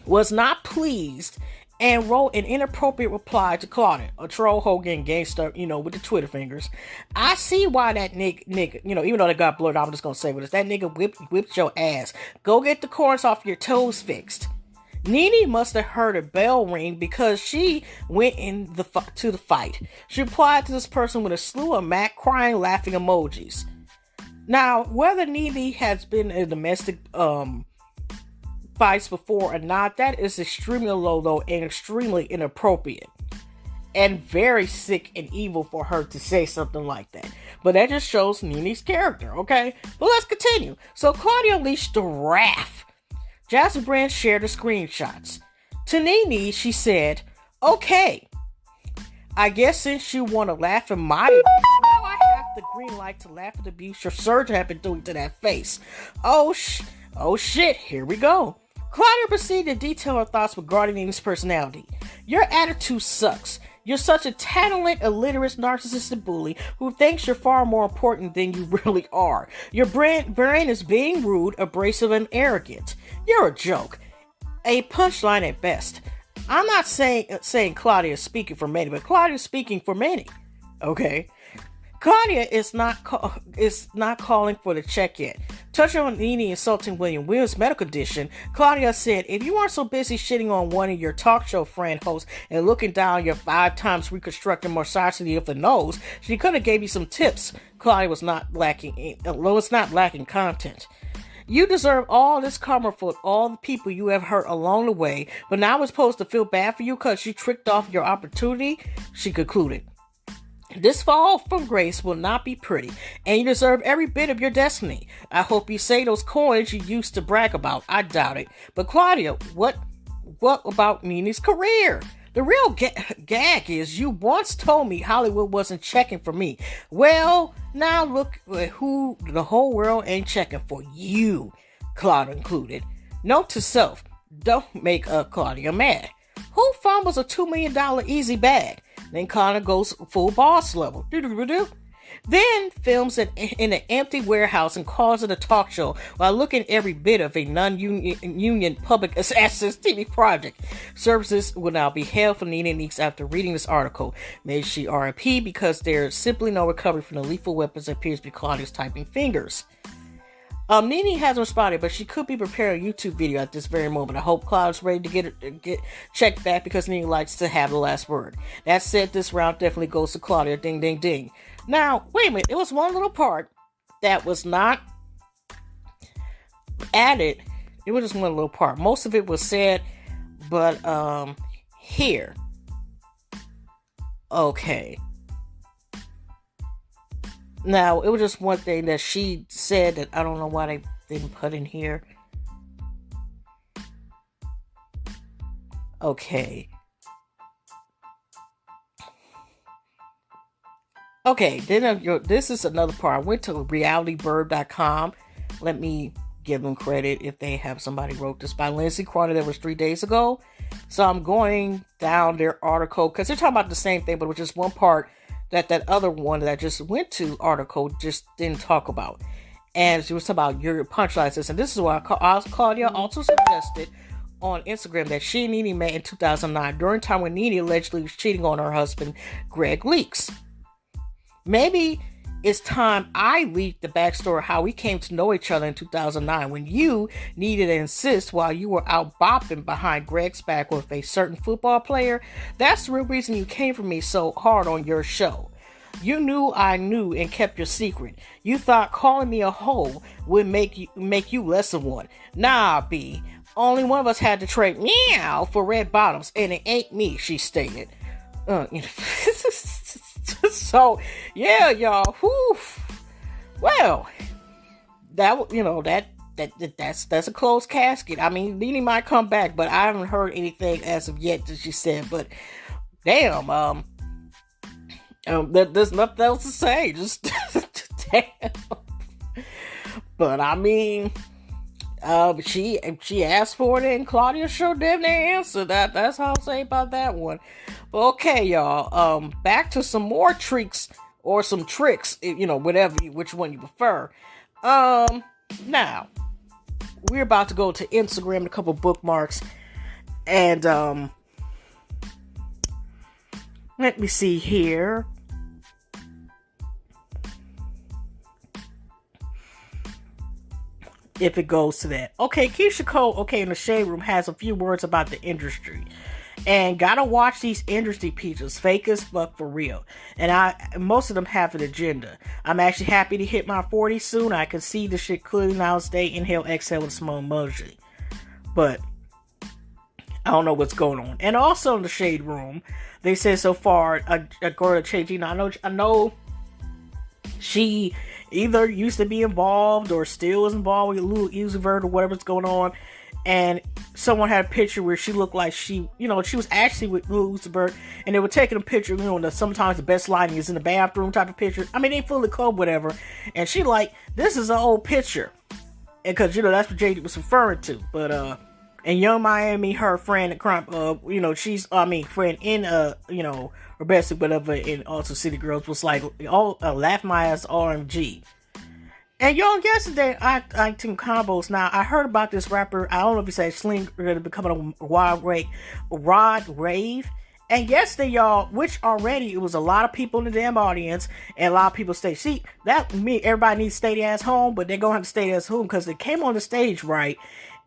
was not pleased and wrote an inappropriate reply to Claudia, a troll Hogan gangster, with the Twitter fingers. "I see why that nigga, even though they got blurred out, I'm just gonna say what it is. That nigga whipped your ass. Go get the corns off your toes fixed." NeNe must have heard a bell ring because she went to the fight. She replied to this person with a slew of mad crying, laughing emojis. Now, whether NeNe has been in domestic fights before or not, that is extremely low, though, and extremely inappropriate. And very sick and evil for her to say something like that. But that just shows NeNe's character, okay? But let's continue. So Claudia unleashed the wrath. Jasmine Brand shared the screenshots. To NeNe, she said, "Okay, I guess since you want to laugh at my abuse, now I have the green light to laugh at the abuse your surgeon have been doing to that face. Oh shit, here we go." Claudia proceeded to detail her thoughts regarding NeNe's personality. "Your attitude sucks. You're such a talented, illiterate, narcissistic bully who thinks you're far more important than you really are. Your brain is being rude, abrasive, and arrogant. You're a joke. A punchline at best." I'm not saying Claudia is speaking for many, but Claudia is speaking for many. Okay? Claudia is not calling for the check yet. Touching on NeNe insulting Williams' medical condition, Claudia said, "If you weren't so busy shitting on one of your talk show friend hosts and looking down your 5 times reconstructed morsosity of the nose, she could have gave you some tips." Claudia was not lacking content. "You deserve all this karma for all the people you have hurt along the way, but now we're supposed to feel bad for you because you tricked off your opportunity," she concluded. "This fall from grace will not be pretty, and you deserve every bit of your destiny. I hope you say those coins you used to brag about. I doubt it. But Claudia, what about NeNe's career? The real gag is you once told me Hollywood wasn't checking for me. Well, now look at who the whole world ain't checking for. You," Claudia included. Note to self, don't make Claudia mad. Who fumbles a $2 million easy bag? Then Claudia goes full boss level. then films it in an empty warehouse and calls it a talk show while looking every bit of a non-union public access TV project. Services will now be held for NeNe Leakes after reading this article. May she RIP because there's simply no recovery from the lethal weapons that appears to be Claudia's typing fingers. NeNe hasn't responded, but she could be preparing a YouTube video at this very moment. I hope Claudia's ready to get checked back because NeNe likes to have the last word. That said, this round definitely goes to Claudia. Ding, ding, ding. Now, wait a minute. It was one little part that was not added. It was just one little part. Most of it was said, but here. Okay. Now, it was just one thing that she said that I don't know why they didn't put in here. Okay. Okay, then this is another part. I went to realitybird.com. Let me give them credit if they have somebody wrote this by Lindsay Cronin. That was 3 days ago. So I'm going down their article because they're talking about the same thing, but it was just one part that other one that I just went to article just didn't talk about. And she was talking about your punchlines. And this is why Claudia also suggested on Instagram that she and NeNe met in 2009 during time when NeNe allegedly was cheating on her husband, Greg Leakes. Maybe it's time I leaked the backstory of how we came to know each other in 2009 when you needed to insist while you were out bopping behind Greg's back with a certain football player. That's the real reason you came for me so hard on your show. You knew I knew and kept your secret. You thought calling me a hoe would make you less of one. Nah, B. Only one of us had to trade meow for red bottoms, and it ain't me, she stated. So, yeah, y'all. Whew. Well, that's a closed casket. I mean, NeNe might come back, but I haven't heard anything as of yet that she said. But damn, there's nothing else to say. Just damn. But I mean, she asked for it, and Claudia sure didn't answer. That's how I'll say about that one. But okay, y'all. Back to some more tricks or some tricks, which one you prefer. Now we're about to go to Instagram, a couple bookmarks, and let me see here. If it goes to that. Okay, Keisha Cole, in the Shade Room has a few words about the industry. And gotta watch these industry pieces, fake as fuck for real. And most of them have an agenda. I'm actually happy to hit my 40s soon. I can see the shit clearly now. Stay, inhale, exhale with a small emoji. But I don't know what's going on. And also in the Shade Room, they said so far, a girl JT, I know she either used to be involved or still is involved with Lil Uzi Vert or whatever's going on. And someone had a picture where she looked like she was actually with Lil Uzi Vert, and they were taking a picture, sometimes the best lighting is in the bathroom type of picture. I mean, they fully clothed, whatever. And she like, this is an old picture. And cause, that's what JT was referring to. But, and Young Miami, her friend, she's, friend in, Rebecca, whatever, and also City Girls was like, laugh my ass RMG. And y'all, yesterday, I took combos. Now, I heard about this rapper, I don't know if he said Sling, going to become a Rod Rave. And yesterday, y'all, which already, it was a lot of people in the damn audience, and a lot of people stayed. See, everybody needs to stay their ass home, but they're going to have to stay their ass home, because they came on the stage, right,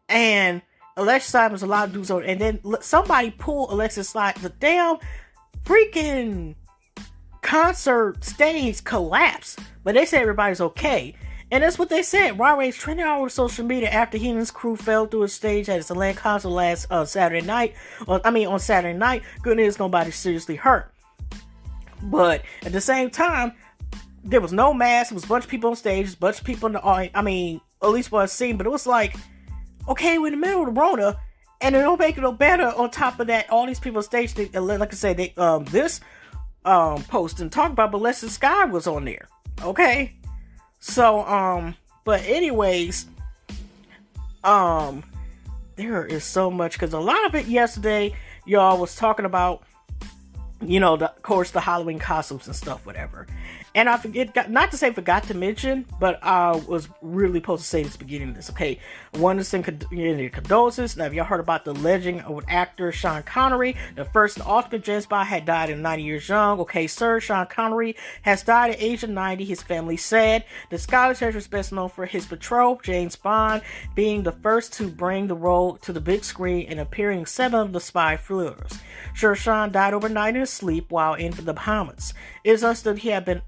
and Alexis Simon's a lot of dudes on, and then somebody pulled Alexis Simon, the damn freaking concert stage collapsed, but they said everybody's okay. And that's what they said. Rodway's trending all over social media after he and his crew fell through a stage at his Atlanta concert last Saturday night. On Saturday night, good news, nobody seriously hurt. But at the same time, there was no mask. There was a bunch of people on stage, a bunch of people in the audience. I mean, at least what I've seen. But it was like, okay, we're in the middle of the Rona, and it don't make it no better. On top of that, all these people on stage, like I said, this post didn't talk about, but Leslie Sky was on there. Okay. So, but anyways, there is so much, because a lot of it yesterday, y'all was talking about, of course, the Halloween costumes and stuff, whatever. And I not to say forgot to mention, but I was really supposed to say this beginning of this. Okay, I want to send condolences. Now, if y'all heard about the legend of actor Sean Connery, the first and ultimate James Bond had died at 90 years young. Okay, sir, Sean Connery has died at the age of 90. His family said the Scottish actor is best known for his betrothed, James Bond, being the first to bring the role to the big screen and appearing in 7 of the spy thrillers. Sir Sean died overnight in his sleep while in the Bahamas. It is understood he had been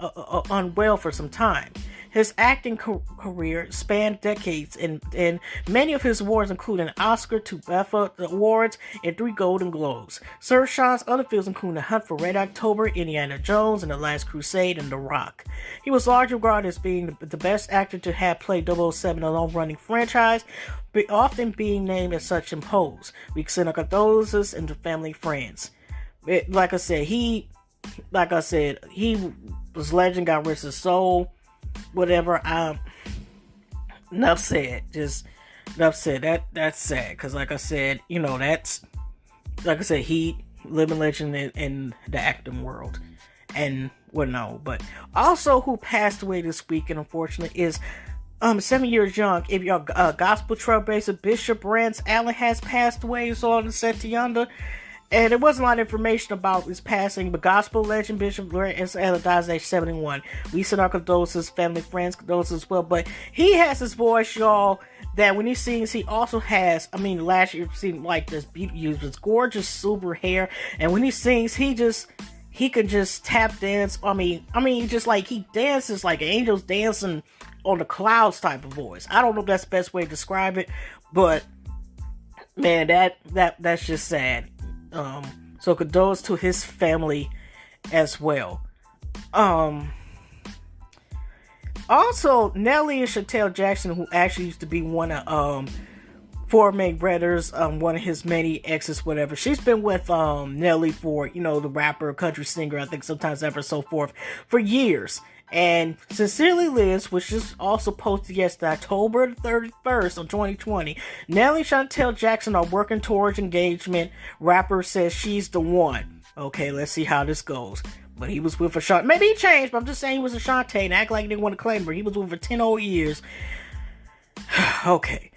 unwell for some time. His acting career spanned decades, and many of his awards include an Oscar, 2 BAFTA awards, and 3 Golden Globes. Sir Sean's other films include The Hunt for Red October, Indiana Jones, and The Last Crusade, and The Rock. He was largely regarded as being the best actor to have played 007 in a long-running franchise, often being named as such in Pose. We send our condolences and to family friends. Like I said, he was legend, got rest his soul, whatever. Enough said. Just enough said. That's sad, because like I said, he living legend in the acting world, and but also who passed away this weekend, unfortunately, is 7 years young. If your gospel trailblazer Bishop Rance Allen has passed away, it's all said to yonder. And there wasn't a lot of information about his passing, but gospel legend Bishop Rance Allen dies at age 71. We send our condolences, family, friends, condolences as well. But he has this voice, y'all, that when he sings, he also has, last year it seemed like this this gorgeous super hair. And when he sings, he could just tap dance. Just like he dances like angels dancing on the clouds type of voice. I don't know if that's the best way to describe it, but man, that's just sad. So condolences to his family as well. Also, Nelly and Chantel Jackson, who actually used to be one of Four Meg Brothers, one of his many exes, whatever. She's been with Nelly for, the rapper, country singer, I think sometimes ever, so forth, for years. And Sincerely Liz, which is also posted yesterday, October 31st of 2020. Nelly and Chantel Jackson are working towards engagement. Rapper says she's the one. Okay, let's see how this goes. But he was with Ashanti. Maybe he changed, but I'm just saying he was Ashanti and act like he didn't want to claim her. He was with her 10 old years. Okay.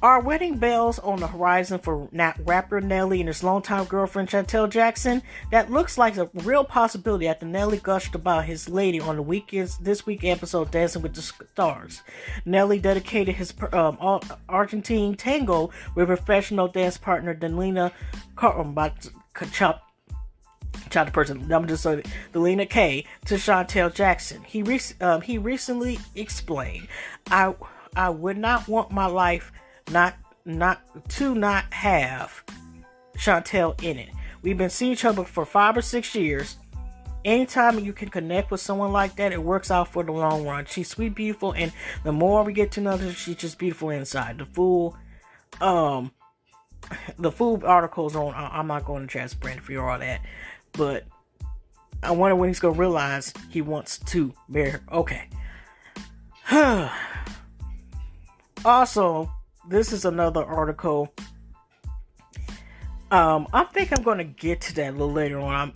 Are wedding bells on the horizon for rapper Nelly and his longtime girlfriend Chantel Jackson? That looks like a real possibility after Nelly gushed about his lady on this week episode Dancing with the Stars. Nelly dedicated his Argentine tango with professional dance partner Lynn Lena K to Chantel Jackson. He recently explained, "I would not want my life not have Chantel in it. We've been seeing each other for 5 or 6 years. Anytime you can connect with someone like that, it works out for the long run. She's sweet, beautiful, and the more we get to know her, she's just beautiful inside." The full article's on. I'm not going to transparent for you all that, but I wonder when he's going to realize he wants to marry her. Okay. Also, this is another article. I think I'm going to get to that a little later on.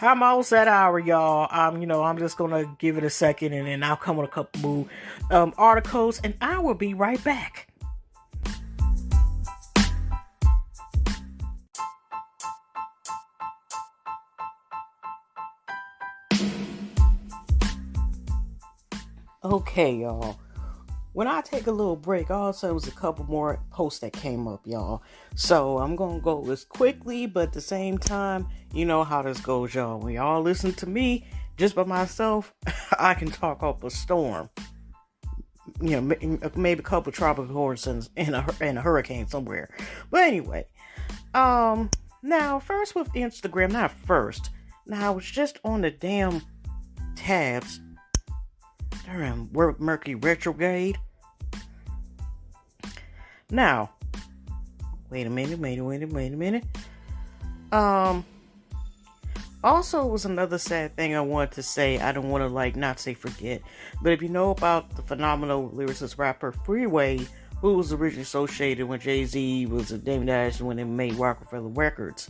I'm almost that hour, y'all. I'm just going to give it a second, and then I'll come with a couple more articles, and I will be right back. Okay, y'all. When I take a little break, also there was a couple more posts that came up, y'all. So I'm going to go as quickly, but at the same time, you know how this goes, y'all. When y'all listen to me just by myself, I can talk up a storm. Maybe a couple of tropical hurricanes and a hurricane somewhere. But anyway, now first with Instagram, not first. Now I was just on the damn tabs. Darn, Mercury retrograde. Now, wait a minute. Also, it was another sad thing I wanted to say. I don't want to not say forget, but if you know about the phenomenal lyricist rapper Freeway, who was originally associated when Jay-Z was a Dame Dash when they made Rockefeller Records,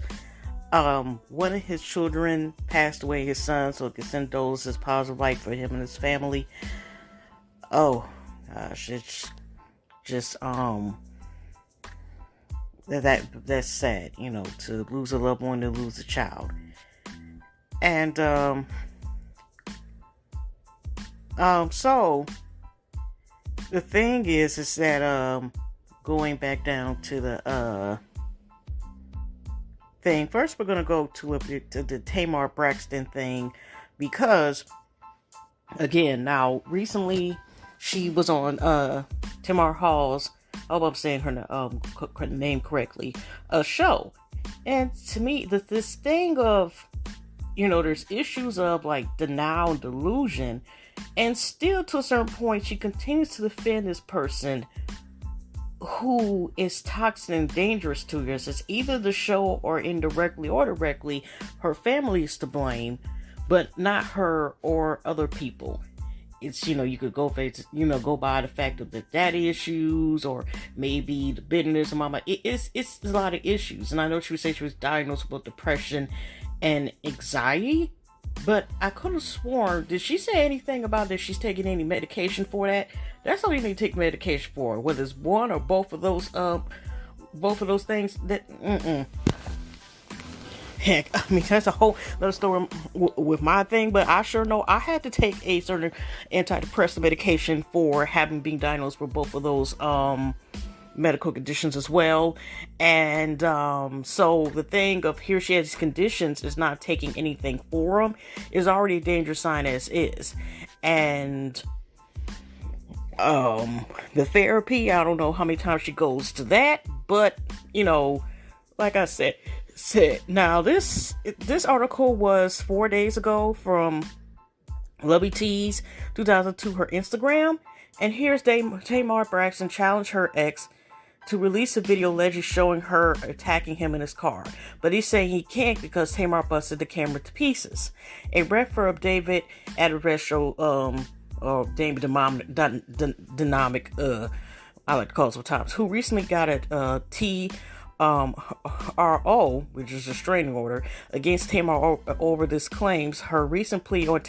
one of his children passed away, his son, so he could send those as positive light for him and his family. Oh gosh, it's just that's sad, to lose a loved one, to lose a child. And so the thing is that going back down to the thing. First, we're going to go to the Tamar Braxton thing, because, again, now, recently, she was on Tamar Hall's, I hope I'm saying her name correctly, a show. And to me, this thing of, there's issues of, like, denial and delusion, and still, to a certain point, she continues to defend this person who is toxic and dangerous to her. It's either the show or indirectly or directly her family is to blame, but not her or other people. It's, you could go by the fact of the daddy issues, or maybe the bitterness of mama. It's a lot of issues. And I know she would say she was diagnosed with depression and anxiety, but I could have sworn, did she say anything about that she's taking any medication for that? That's all you need to take medication for, whether it's one or both of those things. Heck, I mean, that's a whole other story with my thing, but I sure know I had to take a certain antidepressant medication for having been diagnosed with both of those medical conditions as well. And so the thing of here she has these conditions is not taking anything for them is already a danger sign as is. And the therapy, I don't know how many times she goes to that, but like I said now, this article was 4 days ago from Lovey Tees 2002, her Instagram. And here's Tamar Braxton challenged her ex to release a video allegedly showing her attacking him in his car. But he's saying he can't because Tamar busted the camera to pieces. A rep for David at a restaurant, or David Dynamic, I like to call it sometimes, who recently got a TRO, which is a restraining order, against Tamar over this claims. Her recent plea on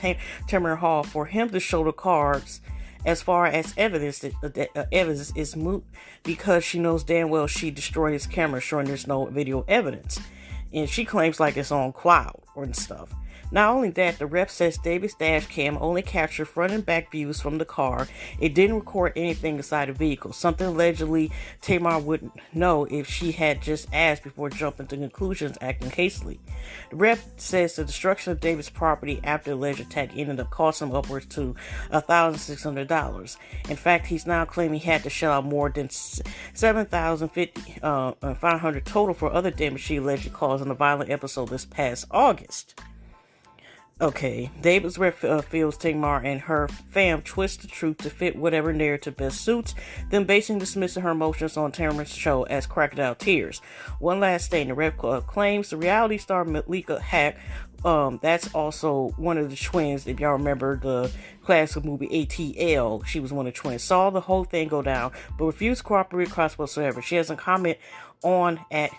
Tamar Hall for him to show the cards as far as evidence is moot, because she knows damn well she destroyed his camera, showing there's no video evidence. And she claims like it's on cloud and stuff. Not only that, the rep says David's dash cam only captured front and back views from the car. It didn't record anything inside the vehicle, something allegedly Tamar wouldn't know if she had just asked before jumping to conclusions, acting hastily. The rep says the destruction of David's property after the alleged attack ended up costing him upwards to $1,600. In fact, he's now claiming he had to shell out more than $7,500 total for other damage she allegedly caused in a violent episode this past August. Okay, David's rep feels Tamar and her fam twist the truth to fit whatever narrative best suits them, basically dismissing her emotions on Tamar's show as crocodile tears. One last thing, the rep claims the reality star Lailah Hack, that's also one of the twins, if y'all remember the classic movie ATL, she was one of the twins, saw the whole thing go down, but refused to cooperate whatsoever. She hasn't commented on at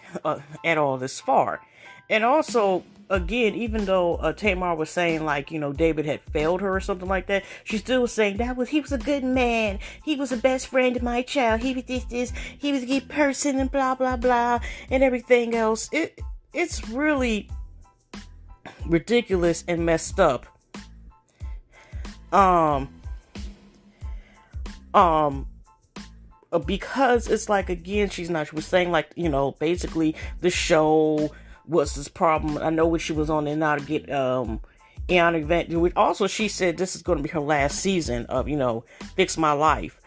all this far. And also, again, even though Tamar was saying, like, David had failed her or something like that, she still was saying he was a good man. He was the best friend of my child. He was this, he was a good person, and blah, blah, blah, and everything else. It's really ridiculous and messed up. Because it's like, again, she was saying, like, basically the show was this problem. I know when she was on there now to get Iana Event. Also, she said this is going to be her last season of Fix My Life.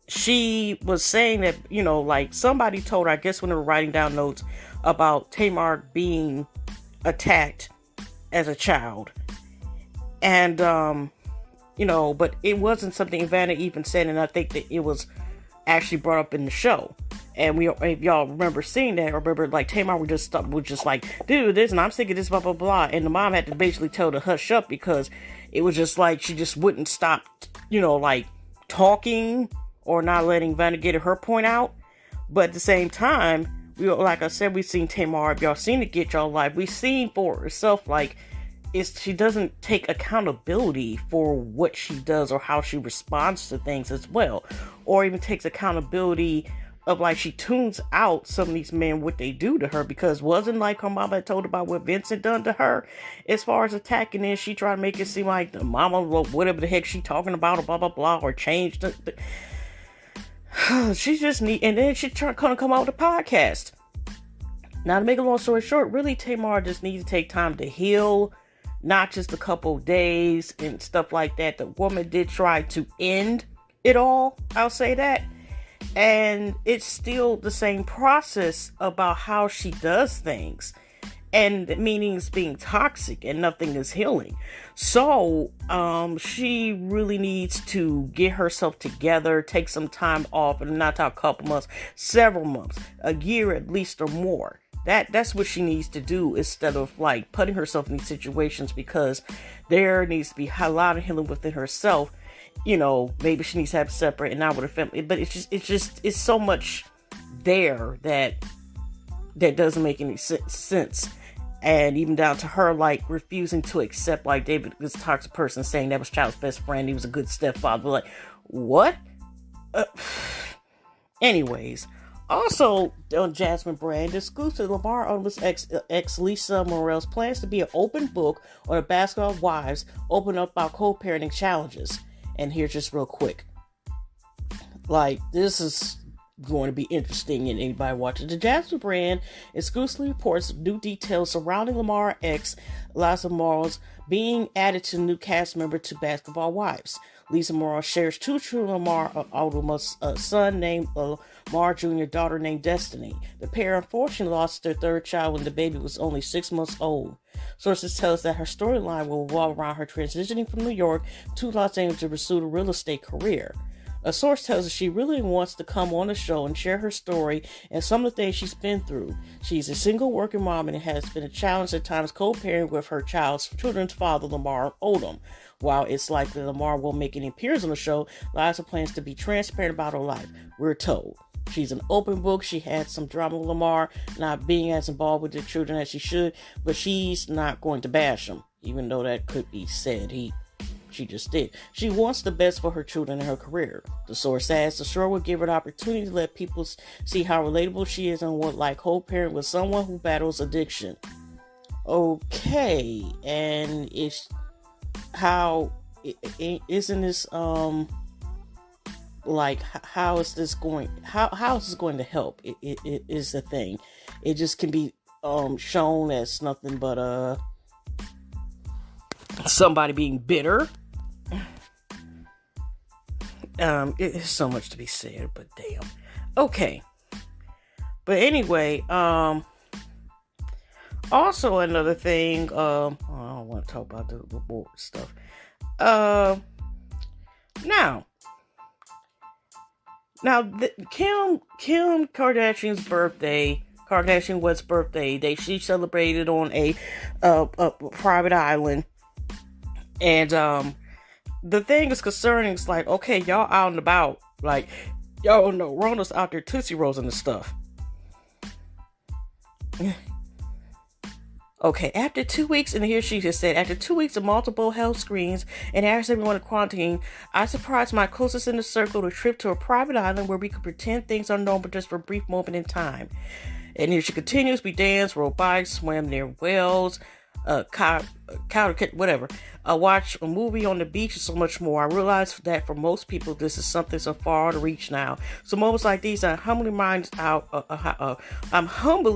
She was saying that like somebody told her, I guess when they were writing down notes about Tamar being attacked as a child, and but it wasn't something Ivana even said, and I think that it was actually brought up in the show. And if y'all remember seeing that, or remember, like, Tamar was just like, dude, this, and I'm sick of this, blah, blah, blah. And the mom had to basically tell her to hush up, because it was just like, she just wouldn't stop, like, talking or not letting Vanna get her point out. But at the same time, like I said, we've seen Tamar. Y'all seen it Get Y'all Life. We've seen for herself, like, she doesn't take accountability for what she does or how she responds to things as well, or even takes accountability of, like, she tunes out some of these men, what they do to her, because wasn't like her mama had told about what Vincent done to her as far as attacking it. She tried to make it seem like the mama, whatever the heck she talking about, or blah blah blah, or changed she just and then she couldn't come out with a podcast. Now, to make a long story short, really Tamar just needs to take time to heal, not just a couple days and stuff like that. The woman did try to end it all, I'll say that. And it's still the same process about how she does things. And meaning it's being toxic and nothing is healing. So, she really needs to get herself together, take some time off, and not a couple months, several months, a year at least or more. That's what she needs to do, instead of, like, putting herself in these situations, because there needs to be a lot of healing within herself. You know, maybe she needs to have separate and not with her family, but it's so much there that doesn't make any sense. And even down to her, like, refusing to accept, like, David was a toxic person, saying that was child's best friend, he was a good stepfather. Like, what? Anyways, also on Jasmine Brand, exclusive, Lamar Odom's ex Lisa Morel's plans to be an open book on the Basketball Wives, open up about co-parenting challenges. And here's just real quick. Like, this is going to be interesting in anybody watching. The Jasmine Brand exclusively reports new details surrounding Lamar ex Lisa Morel's being added to new cast member to Basketball Wives. Lisa Morel shares two children, Lamar Odom's son named Lamar Jr., daughter named Destiny. The pair unfortunately lost their third child when the baby was only 6 months old. Sources tell us that her storyline will revolve around her transitioning from New York to Los Angeles to pursue a real estate career. A source tells us she really wants to come on the show and share her story and some of the things she's been through. She's a single working mom, and it has been a challenge at times co-parenting with her children's father, Lamar Odom. While it's likely Lamar won't make any appearance on the show, Liza plans to be transparent about her life, we're told. She's an open book. She had some drama with Lamar not being as involved with the children as she should, but she's not going to bash him, even though that could be said. She just did. She wants the best for her children and her career. The source adds the show will give her the opportunity to let people see how relatable she is and what like co-parent with someone who battles addiction. Okay, and it's how isn't this like how is this going to help? It is the thing. It just can be shown as nothing but somebody being bitter. It's so much to be said, but damn. Okay. But anyway, also another thing, I don't want to talk about the board stuff. Now, Kim Kardashian's birthday, Kardashian West's birthday, she celebrated on a private island. And the thing is concerning, it's like, okay, y'all out and about, like, y'all know Rona's out there Tootsie Rolls and stuff. Okay, after 2 weeks, and here she just said, after 2 weeks of multiple health screens and asked everyone to quarantine, I surprised my closest in the circle to a trip to a private island where we could pretend things are normal just for a brief moment in time. And here she continues, we danced, rode bikes, swam near whales, whatever. Watch a movie on the beach and so much more. I realize that for most people, this is something so far out of reach now. So moments like these, I'm humbly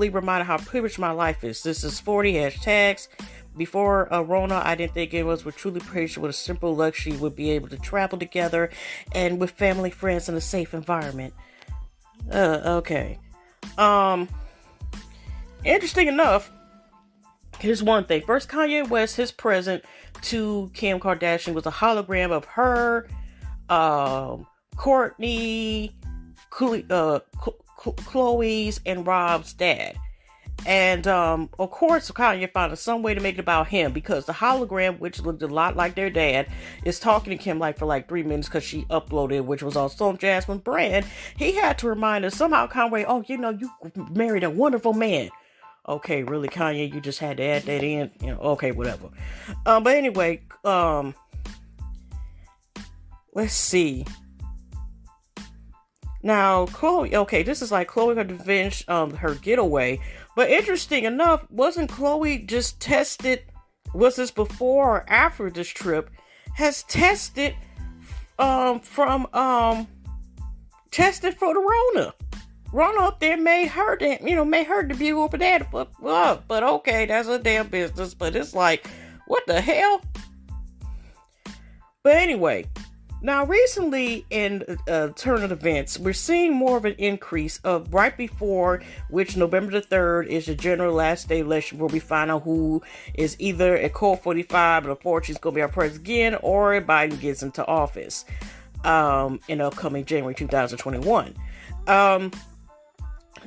reminded how privileged my life is. This is 40 hashtags. Before Rona, I didn't think anyone would truly appreciate what a simple luxury would be able to travel together and with family, friends in a safe environment. Okay. Interesting enough, here's one thing. First, Kanye West, his present to Kim Kardashian was a hologram of her, Courtney, Chloe's, and Rob's dad. And, of course, Kanye found some way to make it about him because the hologram, which looked a lot like their dad, is talking to Kim for 3 minutes because she uploaded, which was also on Jasmine's brand. He had to remind us somehow, Conway, you married a wonderful man. Okay, really, Kanye, you just had to add that in? Okay, whatever. But anyway, let's see. Now, Chloe, this is like Chloe had to finish her getaway. But interesting enough, wasn't Chloe just tested, was this before or after this trip, has tested tested for the Rona. Rona up there made her debut over there. But okay, that's a damn business. But it's like, what the hell? But anyway, now recently in turn of events, we're seeing more of an increase of right before, which November the 3rd is the general last day election where we find out who is either a Colt 45 and unfortunately is going to be our president again, or Biden gets into office in upcoming January 2021.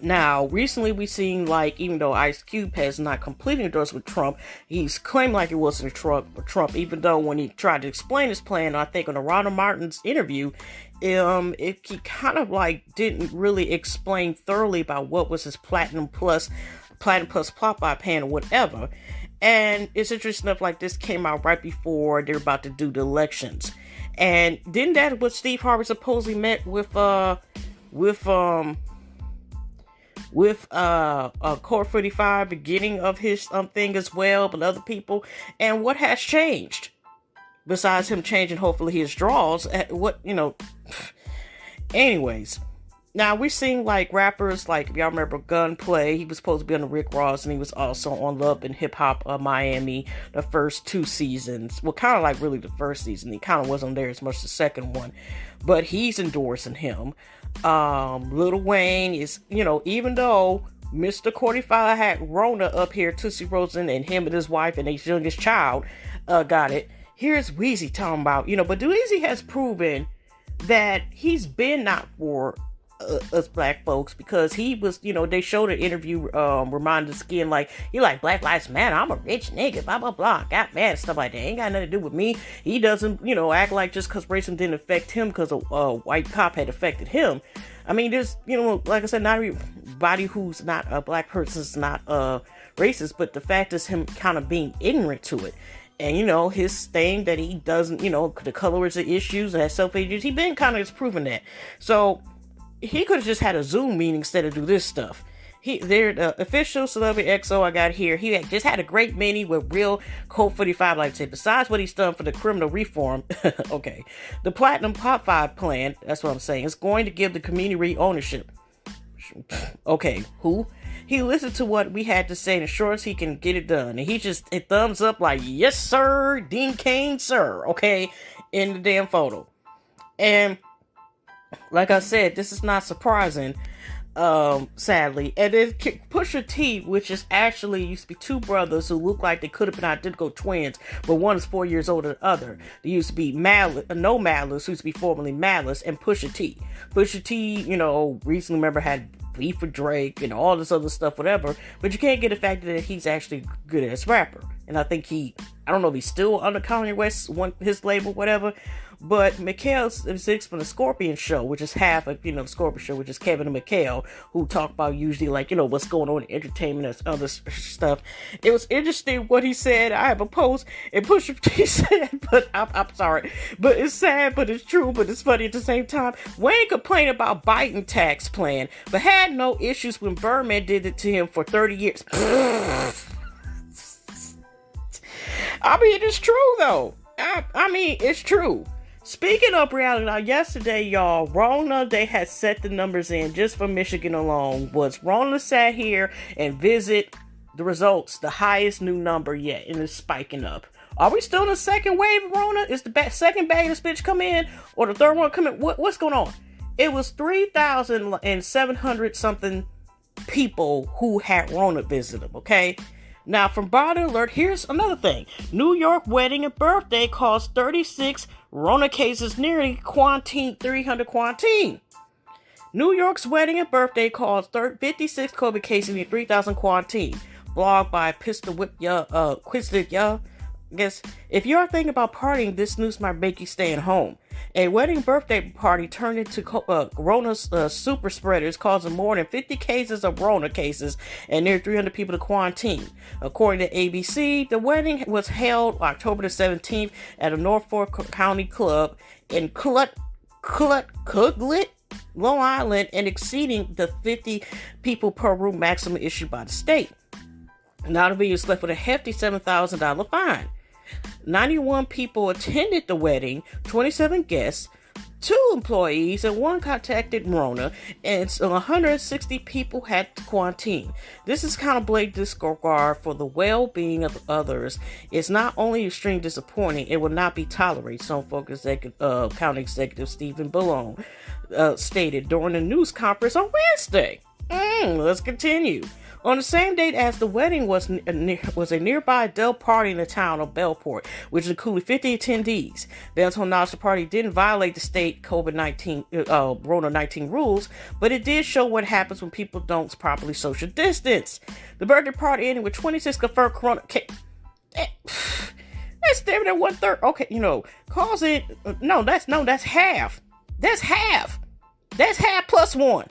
Now, recently we've seen, even though Ice Cube has not completely endorsed with Trump, he's claimed like it wasn't Trump, even though when he tried to explain his plan, I think on the Ronald Martin's interview, he kind of didn't really explain thoroughly about what was his Platinum Plus Popeye plan or whatever. And it's interesting enough, this came out right before they're about to do the elections. And didn't that what Steve Harvey supposedly met with Court 45 beginning of his thing as well, but other people. And what has changed besides him changing hopefully his draws at anyways, now we're seeing rappers if y'all remember Gunplay, he was supposed to be on the Rick Ross, and he was also on Love and Hip Hop Miami the first 2 seasons. Well, kind of really the first season. He kind of wasn't there as much the second one, but he's endorsing him. Lil Wayne is, even though Mr. 45 had Rona up here, Tootsie Rosen, and him and his wife and his youngest child got it. Here's Weezy talking about, but Weezy has proven that he's been not for us black folks, because he was, they showed an interview, reminded Skin, he Black Lives Matter, I'm a rich nigga, blah, blah, blah, got mad and stuff like that, ain't got nothing to do with me. He doesn't, act like just because racism didn't affect him because a white cop had affected him. I mean, there's, like I said, not everybody who's not a black person is not racist, but the fact is him kind of being ignorant to it. And, his thing that he doesn't, the color is the issues and that self-issues, he been kind of just proving that. So, he could have just had a Zoom meeting instead of do this stuff. They're the official Celebrity XO I got here. He just had a great meeting with real Colt 45, like I said, besides what he's done for the criminal reform. Okay. The Platinum Pop 5 plan, that's what I'm saying, is going to give the community ownership. Okay, who? He listened to what we had to say and ensures he can get it done. And he just thumbs up yes, sir, Dean Cain, sir. Okay, in the damn photo. And like I said, this is not surprising, sadly. And then Pusha T, which is actually used to be 2 brothers who look like they could have been identical twins, but one is 4 years older than the other. They used to be No Malice, who used to be formerly Malice, and Pusha T. Pusha T, recently remember had beef with Drake and all this other stuff, whatever. But you can't get the fact that he's actually good as rapper. And I think I don't know if he's still under Kanye West, his label, whatever. But Mikhail's is from the Scorpion Show, which is half of, the Scorpion Show, which is Kevin and Mikhail, who talk about usually what's going on in entertainment and other stuff. It was interesting what he said. I have a post and Pusha T said, but I'm sorry, but it's sad, but it's true, but it's funny at the same time. Wayne complained about Biden tax plan, but had no issues when Birdman did it to him for 30 years. I mean, it's true though. I mean, it's true. Speaking of reality, now yesterday, y'all, Rona, they had set the numbers in just for Michigan alone. Was Rona sat here and visit the results, the highest new number yet, and it's spiking up. Are we still in the second wave of Rona? Is the second bag of bitch come in, or the third one come in? What's going on? It was 3,700 something people who had Rona visit them, okay? Now, from Body Alert, here's another thing. New York wedding and birthday caused 36 Rona cases, nearly 300 quarantine. New York's wedding and birthday caused 56 COVID cases and 3,000 quarantine. Blog by Pistol Whip Quizlet I guess if you're thinking about partying, this news might make you stay at home. A wedding birthday party turned into Rona super spreaders, causing more than 50 cases of Rona cases and near 300 people to quarantine. According to ABC, the wedding was held October the 17th at a Norfolk County club in Coughlin, Long Island, and exceeding the 50 people per room maximum issued by the state. Now the venue is left with a hefty $7,000 fine. 91 people attended the wedding, 27 guests, 2 employees, and 1 contacted Rona, and 160 people had to quarantine. This is kind of blatant disregard for the well-being of others. It's not only extremely disappointing, it will not be tolerated, Suffolk County Executive Stephen Ballone stated during a news conference on Wednesday. Let's continue. On the same date as the wedding was a nearby adult party in the town of Bellport, which included 50 attendees. Belltown acknowledged the party didn't violate the state COVID-19 rules, but it did show what happens when people don't properly social distance. The birthday party ended with 26 confirmed corona cases. That's different than 1/3. Okay, cause it. That's half. That's half. That's half plus 1.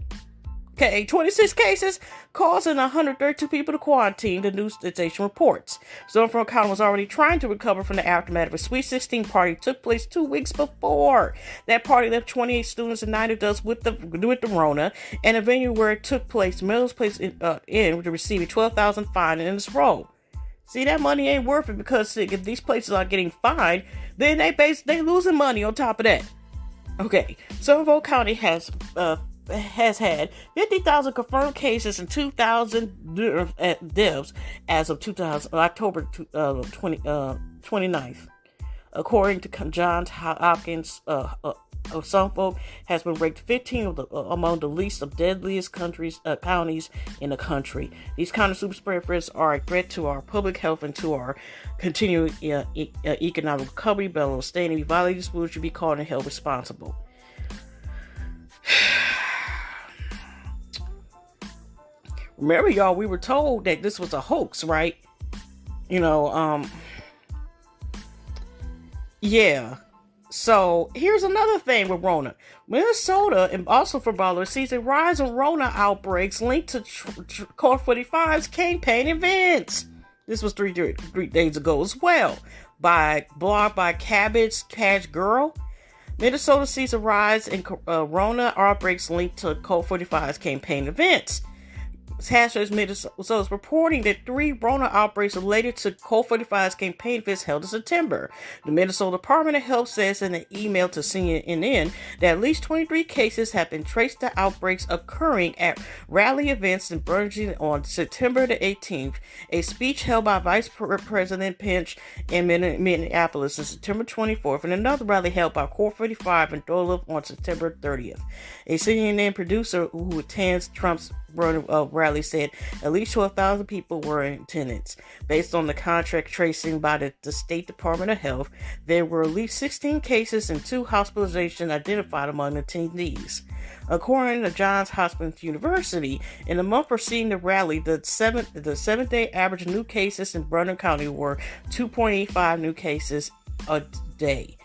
Okay, 26 cases, causing 132 people to quarantine, the news station reports. Suffolk County was already trying to recover from the aftermath of a Sweet 16 party that took place 2 weeks before. That party left 28 students and 9 adults with the Rona, and a venue where it took place, Mills Place in to receive a $12,000 fine in its role. See, that money ain't worth it, because if these places are getting fined, then they losing money on top of that. Okay, Suffolk County has had 50,000 confirmed cases and 2,000 deaths as of October 29th. According to Johns Hopkins, Suffolk has been ranked 15th among the least of deadliest counties in the country. These kind of super spreaders are a threat to our public health and to our continuing economic recovery. Bellows stating we violate these rules should be called and held responsible. Remember, y'all, we were told that this was a hoax, right? Yeah. So, here's another thing with Rona. Minnesota, and also for Butler, sees a rise in Rona outbreaks linked to Colt 45's campaign events. This was 3 days ago as well. Blog by Cabbage Cash Girl. Minnesota sees a rise in Rona outbreaks linked to Colt 45's campaign events. Minnesota is reporting that 3 Rona outbreaks related to Colt 45's campaign events held in September. The Minnesota Department of Health says in an email to CNN that at least 23 cases have been traced to outbreaks occurring at rally events in Burlington on September the 18th. A speech held by Vice President Pence in Minneapolis on September 24th, and another rally held by Colt 45 in Duluth on September 30th. A CNN producer who attends Trump's rally said at least 12,000 people were in attendance. Based on the contract tracing by the State Department of Health, there were at least 16 cases and 2 hospitalizations identified among the attendees. According to Johns Hopkins University, in the month preceding the rally, the 7-day average new cases in Butler County were 2.85 new cases a day.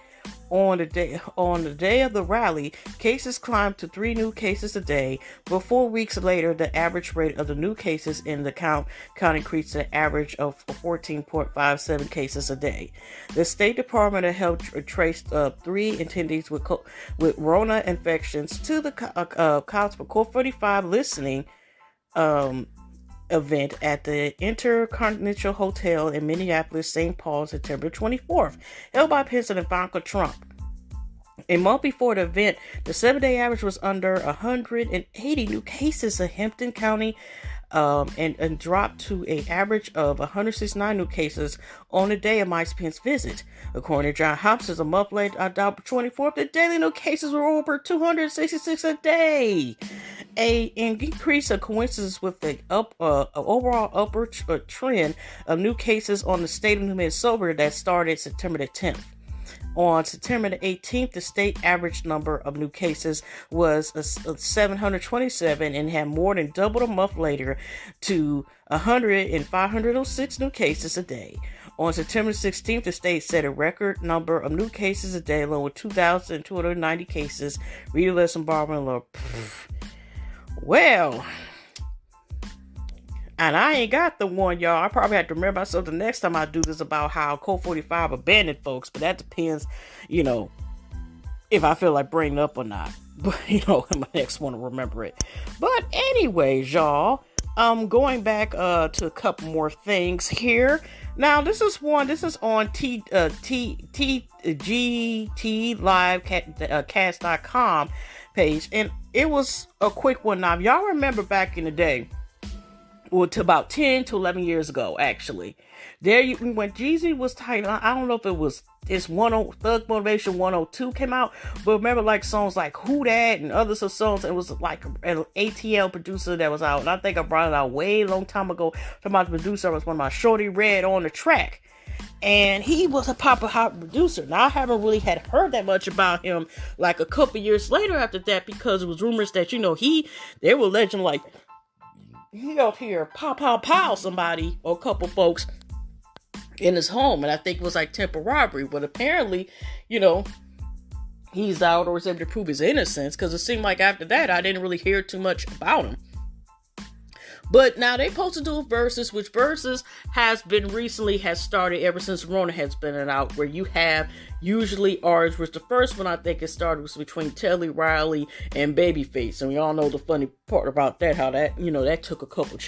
On the day of the rally, cases climbed to 3 new cases a day, but 4 weeks later, the average rate of the new cases in the county increased to an average of 14.57 cases a day. The State Department of Health traced 3 attendees with Rona infections to the cops for Colt 45 listening event at the Intercontinental Hotel in Minneapolis, St. Paul, September 24th, held by President Ivanka Trump. A month before the event, the 7-day average was under 180 new cases in Hampton County, and dropped to an average of 169 new cases on the day of Mike Pence's visit. According to John Hopkins, a month later, on October 24th, the daily new cases were over 266 a day. An increase of coincidence with the overall upward trend of new cases on the state of Minnesota that started September the 10th. On September the 18th, the state average number of new cases was 727 and had more than doubled a month later to 100 and 506 new cases a day. On September 16th, the state set a record number of new cases a day, along with 2,290 cases. Read a lesson, Barbara and Laura. Well, and I ain't got the one, y'all. I probably have to remember myself the next time I do this about how Colt 45 abandoned folks, but that depends, if I feel like bringing it up or not. But, my next one to remember it. But anyways, y'all, going back to a couple more things here. Now, this is on GTLivecast.com page, and it was a quick one. Now, if y'all remember back in the day, well, to about 10 to 11 years ago, actually, when Jeezy was tight, I don't know if it was Thug Motivation 102 came out, but remember like songs like Who Dat and other songs, it was like an ATL producer that was out, and I think I brought it out way long time ago. Talking about the producer was one of my Shorty Red on the track, and he was a Papa Hot producer. Now I haven't really had heard that much about him like a couple years later after that, because it was rumors that they were alleging like he out here pow somebody or a couple folks in his home, and I think it was like temporary robbery, but apparently, he's out or is able to prove his innocence, because it seemed like after that I didn't really hear too much about him. But now they supposed to do a versus, which versus has started ever since Rona has been out, where you have usually artists, which the first one I think it started was between Telly Riley and Babyface, and we all know the funny part about that, how that that took a couple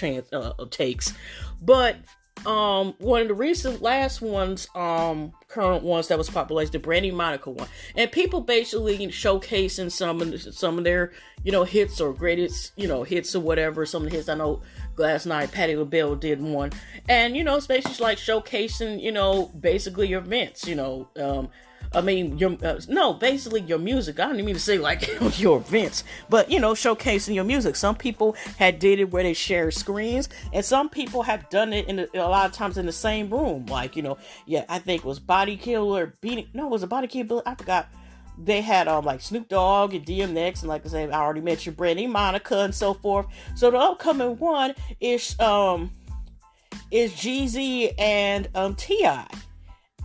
takes, but one of the recent last ones, current ones that was popular is the Brandy Monica one, and people basically showcasing some of their hits or greatest hits or whatever. Some of the hits, I know last night Patti LaBelle did one, and it's basically like showcasing basically your events, basically your music. I don't even mean to say like your events, but showcasing your music. Some people had did it where they share screens, and some people have done it a lot of times in the same room. Like I think it was Body Killer beating. No, it was a Body Killer. I forgot. They had like Snoop Dogg and DMX, and like I said, I already mentioned Brandy Monica and so forth. So the upcoming one is Jeezy and T.I.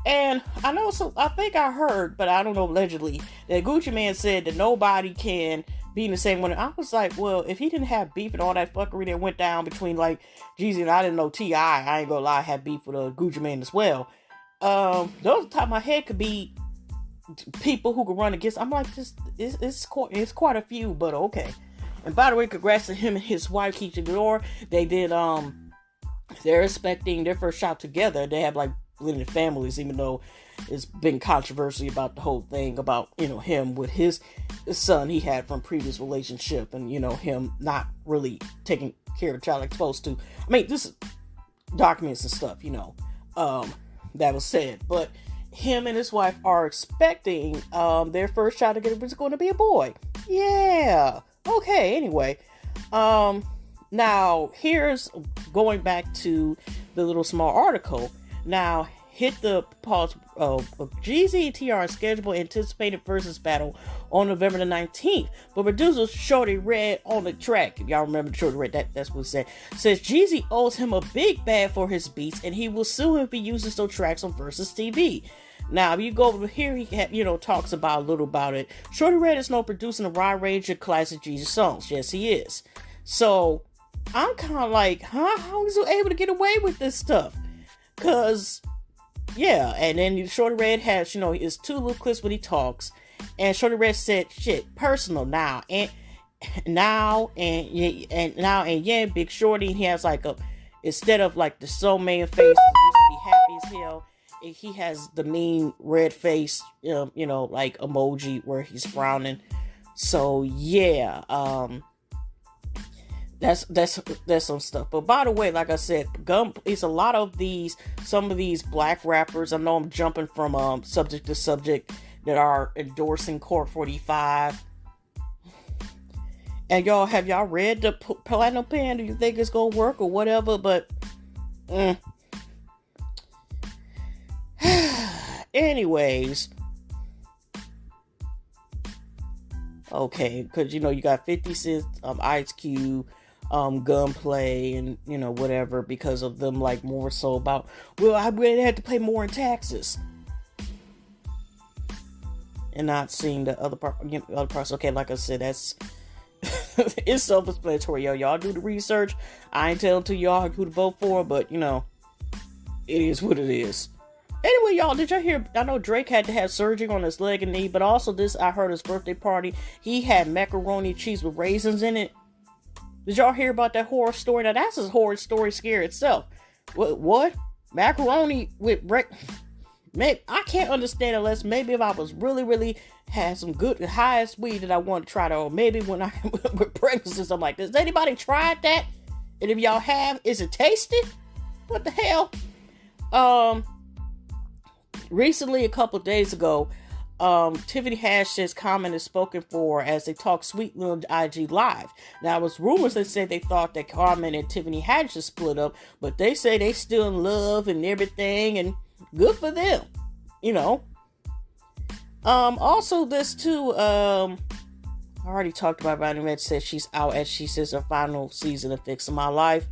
And I know, so I think I heard, but I don't know, allegedly, that Gucci Mane said that nobody can be in the same one. I was like, well, if he didn't have beef and all that fuckery that went down between like Jeezy and I didn't know T.I., I ain't gonna lie, had beef with Gucci Mane as well. Those at the top of my head could be people who could run against. I'm like, it's quite a few, but okay. And by the way, congrats to him and his wife, Keisha Galore. They did, they're expecting their first shot together. They have like blended families, even though it's been controversy about the whole thing about him with his son he had from previous relationship, and him not really taking care of the child like supposed to. I mean, this is documents and stuff that was said, but him and his wife are expecting their first child is going to be a boy. Yeah, okay. Anyway, now here's going back to the little small article. Now, hit the pause of Jeezy and TR scheduled anticipated versus battle on November the 19th. But producer Shorty Red on the track, if y'all remember Shorty Red, that's what it said, says Jeezy owes him a big bag for his beats, and he will sue him if he uses those tracks on Versus TV. Now, if you go over here, he talks about a little about it. Shorty Red is known producing a wide range of classic Jeezy songs. Yes, he is. So, I'm kind of like, how is he able to get away with this stuff? Cause, yeah, and then Shorty Red has, his two little clips when he talks, and Shorty Red said, "Shit, personal now, and Big Shorty." And he has like instead of like the soul man face, used to be happy as hell. He has the mean red face, like emoji where he's frowning. So yeah, That's some stuff. But by the way, like I said, it's a lot of some of these black rappers. I know I'm jumping from subject to subject that are endorsing Court 45. And have y'all read the Platinum Pen? Do you think it's gonna work or whatever? But anyways, Okay, because, you got 50 Cent, Ice Cube, Gunplay, and, whatever, because of them, like, more so about, well, I really had to pay more in taxes. And not seeing the other part, other parts. Okay, like I said, that's, it's self-explanatory, yo. Y'all do the research. I ain't telling to y'all who to vote for, but, it is what it is. Anyway, y'all, did y'all hear? I know Drake had to have surgery on his leg and knee, but also I heard his birthday party, he had macaroni cheese with raisins in it. Did y'all hear about that horror story? Now, that's a horror story scare itself. What? Macaroni with maybe I can't understand unless maybe if I was really, really had some good highest weed that I want to try to, or maybe when I with pregnancy or something like this. Has anybody tried that? And if y'all have, is it tasty? What the hell? Recently, a couple days ago, Tiffany Haddish's comment is spoken for as they talk sweet little IG Live. Now, it was rumors that said they thought that Carmen and Tiffany Haddish split up, but they say they still in love and everything, and good for them, Also, this too, I already talked about Ronnie Red said she's out as she says her final season of Fixing My Life.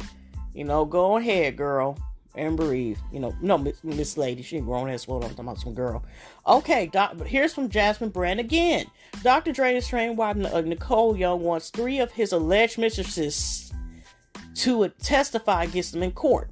Go ahead, girl. And breathe. No, Miss Lady, she ain't grown as well. I'm talking about some girl. Okay, here's from Jasmine Brand again. Dr. Dre's trained wife Nicole Young wants 3 of his alleged mistresses to testify against them in court.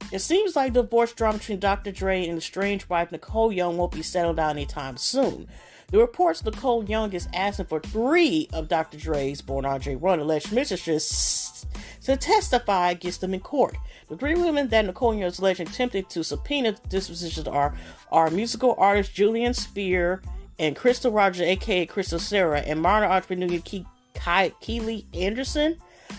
It seems like the divorce drama between Dr. Dre and estranged wife Nicole Young won't be settled down anytime soon. The reports Nicole Young is asking for 3 of Dr. Dre's, born Andre Run, alleged mistresses to testify against them in court. The 3 women that Nicole Young is alleged attempted to subpoena dispositions are musical artist Julian Spear and Crystal Rogers, aka Crystal Sarah, and modern entrepreneur Keely Anderson.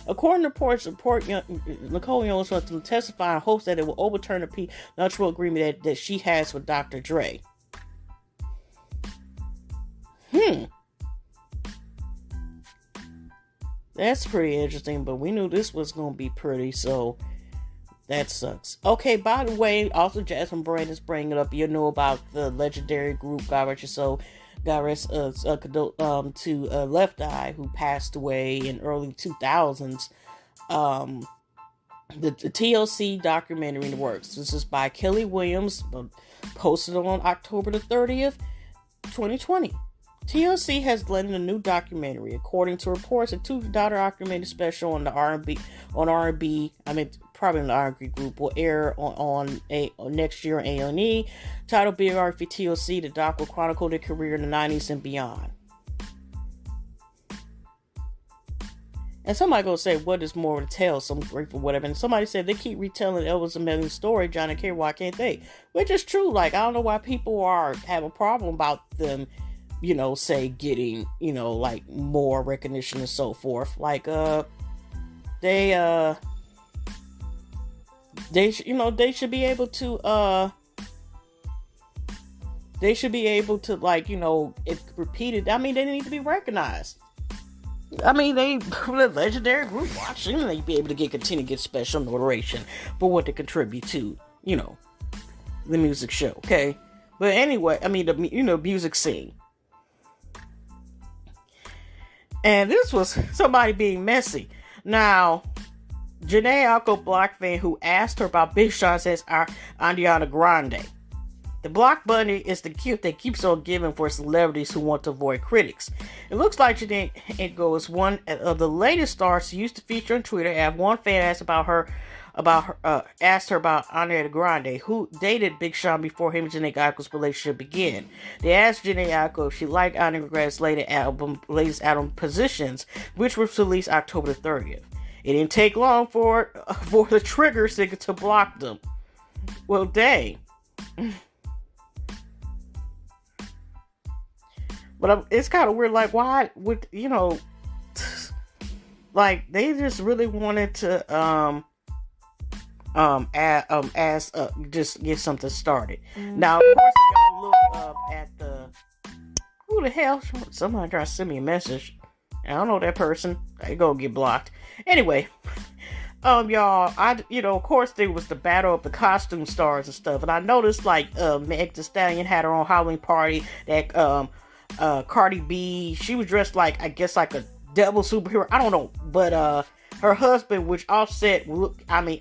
According to reports, Nicole Young wants to testify in hopes that it will overturn the prenuptial agreement that she has with Dr. Dre. That's pretty interesting, but we knew this was going to be pretty, so that sucks. Okay, by the way, also Jasmine Brand is bringing it up. You know about the legendary group God Rest Your Soul, God Rest to Left Eye, who passed away in early 2000s. The TLC documentary in the works. This is by Kelly Williams, posted on October the 30th, 2020. TLC has landed a new documentary. According to reports, a 2-daughter documentary special on the R&B, probably in the R&B group, will air on next year on A&E. Titled Biography TLC, the doc will chronicle their career in the 90s and beyond. And somebody gonna say, what is more to tell? Some grateful whatever. And somebody said they keep retelling Elvis and Melly's story, John and Kerry, why can't they? Which is true. Like, I don't know why people have a problem about them, say getting, like more recognition and so forth. Like, they should be able to, like, if repeated, I mean, they need to be recognized. I mean, they, the legendary group watching, they be able to continue to get special notoriety for what they contribute to, the music show, okay? But anyway, I mean, the, music scene. And this was somebody being messy. Now, Janae Aiko Block fan who asked her about Big Sean says Ariana Grande. The block bunny is the gift that keeps on giving for celebrities who want to avoid critics. It looks like Janae Aiko is one of the latest stars who used to feature on Twitter. And one fan asked asked her about Ariana Grande, who dated Big Sean before him and Janae Aiko's relationship began. They asked Janae Aiko if she liked Ariana Grande's latest album, Positions, which was released October the 30th. It didn't take long for the trigger singer to block them. Well, dang. But it's kind of weird, like, why would, like, they just really wanted to, just get something started. Now, of course, if y'all look at who the hell, somebody trying to send me a message. I don't know that person. They gonna get blocked. Anyway, y'all, of course there was the battle of the costume stars and stuff, and I noticed, like, Meg Thee Stallion had her own Halloween party that, Cardi B. She was dressed like, I guess, like a devil superhero. I don't know. But her husband, which Offset,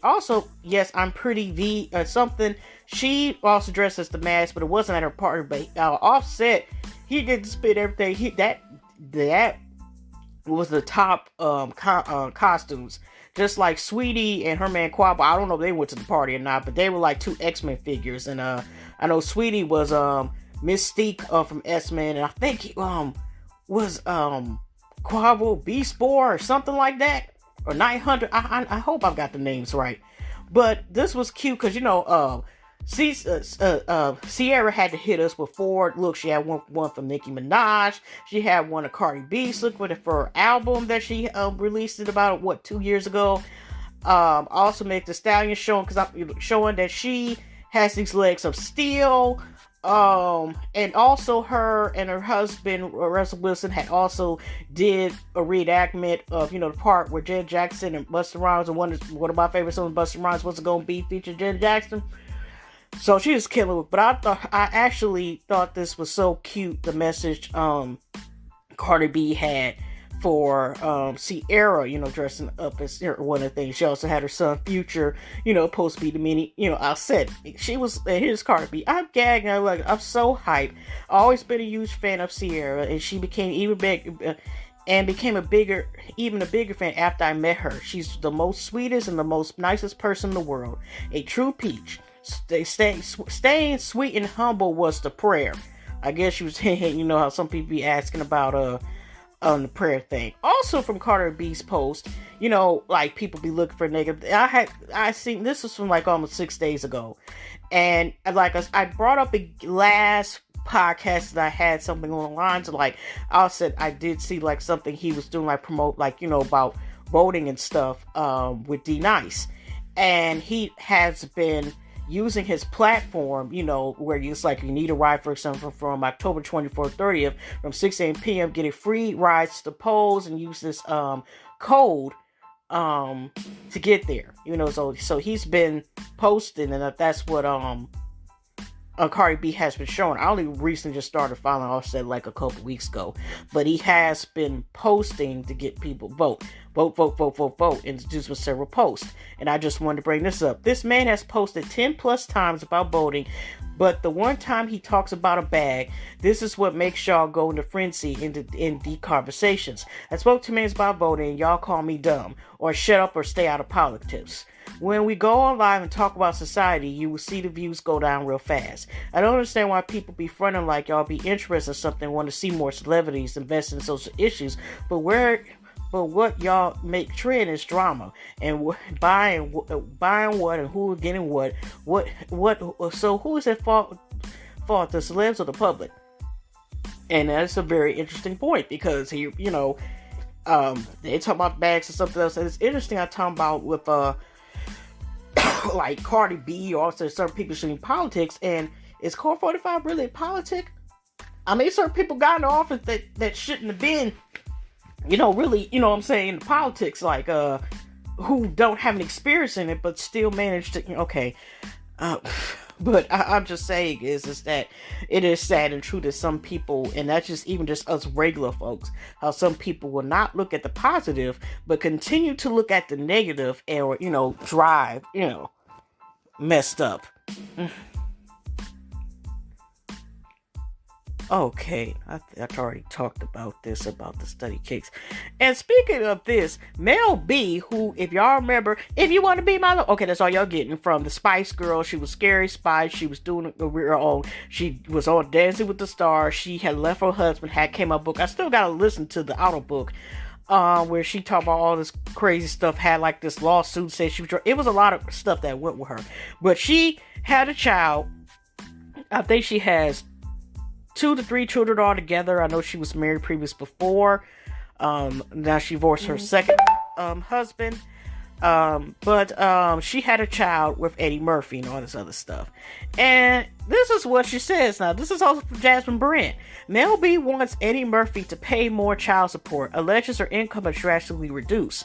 also, yes, I'm Pretty V or something. She also dressed as the mask, but it wasn't at her party. But Offset, he did to spit everything. That was the top costumes. Just like Sweetie and her man Quavo. I don't know if they went to the party or not, but they were like two X-Men figures. And I know Sweetie was Mystique from X-Men, and I think he was Quavo Beast Boy or something like that, or Night Hunter. I hope I've got the names right. But this was cute because Sierra had to hit us with 4 looks. She had one from Nicki Minaj. She had one of Cardi B's look for her album that she released it about 2 years ago. Also Meg Thee Stallion showing that she has these legs of steel. And also her and her husband Russell Wilson had also did a reenactment of the part where Janet Jackson and Busta Rhymes, and one of my favorite songs, Busta Rhymes, was going to be featured Janet Jackson. So she was killing it. But I actually thought this was so cute, the message Cardi B had for Sierra, dressing up as one of the things. She also had her son Future, supposed to be the mini, I said she was, here's Cardi B. I'm gagging. I'm so hyped. Always been a huge fan of Sierra, and she became even big and became even a bigger fan after I met her. She's the most sweetest and the most nicest person in the world. A true peach. Staying sweet and humble was the prayer. I guess she was saying, how some people be asking about the prayer thing. Also from Cardi B's post, like people be looking for negative. I seen this was from like almost 6 days ago, and like I brought up the last podcast that I had something on the lines of like I said I did see like something he was doing like promote like about voting and stuff with D Nice, and he has been using his platform, where it's like you need a ride, for example, from October 24th, 30th, from 6 a.m. p.m., getting free rides to polls and use this code to get there. So he's been posting, and that's what Cardi B has been showing. I only recently just started following Offset like a couple weeks ago, but he has been posting to get people vote, and just with several posts. And I just wanted to bring this up. This man has posted 10 plus times about voting, but the one time he talks about a bag, this is what makes y'all go into frenzy in deep conversations. I spoke to men about voting, and y'all call me dumb, or shut up, or stay out of politics. When we go on live and talk about society, you will see the views go down real fast. I don't understand why people be fronting like y'all be interested in something, want to see more celebrities invest in social issues, but what y'all make trend is drama and buying what and who getting what. So who is at fault, the celebs or the public? And that's a very interesting point, because they talk about bags and something else, and it's interesting. I talk about with like Cardi B, or also certain people shooting politics. And is Core 45 really a politic? I mean, certain people got into office that shouldn't have been, really, what I'm saying, in politics, like, who don't have an experience in it, but still manage to, okay. But I'm just saying is that it is sad and true that some people, and that's just even just us regular folks, how some people will not look at the positive, but continue to look at the negative, or, drive, messed up. Okay, I already talked about this, about the study cakes. And speaking of this, Mel B, who, if y'all remember, If You Want to Be My... Okay, that's all y'all getting from the Spice Girls. She was Scary Spice. She was doing her own. She was on Dancing with the Stars. She had left her husband, came out book. I still got to listen to the audiobook, where she talked about all this crazy stuff, had like this lawsuit, said she was... It was a lot of stuff that went with her. But she had a child. I think she has 2 to 3 children altogether. I know she was married previous before. Now she divorced her second husband. But she had a child with Eddie Murphy and all this other stuff. And this is what she says. Now, this is also from Jasmine Brent. Mel B wants Eddie Murphy to pay more child support. Alleges her income is drastically reduced.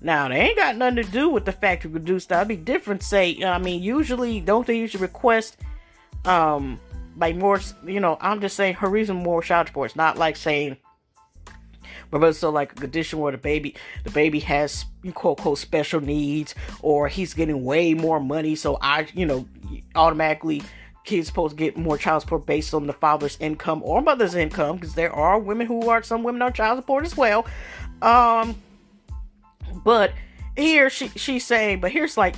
Now, they ain't got nothing to do with the fact of reduced. That'd be different. Say, usually, don't they usually request, like more, I'm just saying her reason more child support. It's not like saying, but it's so like a condition where the baby has quote unquote special needs, or he's getting way more money, so automatically kids supposed to get more child support based on the father's income or mother's income, because there are some women on child support as well. But here she's saying, but here's like,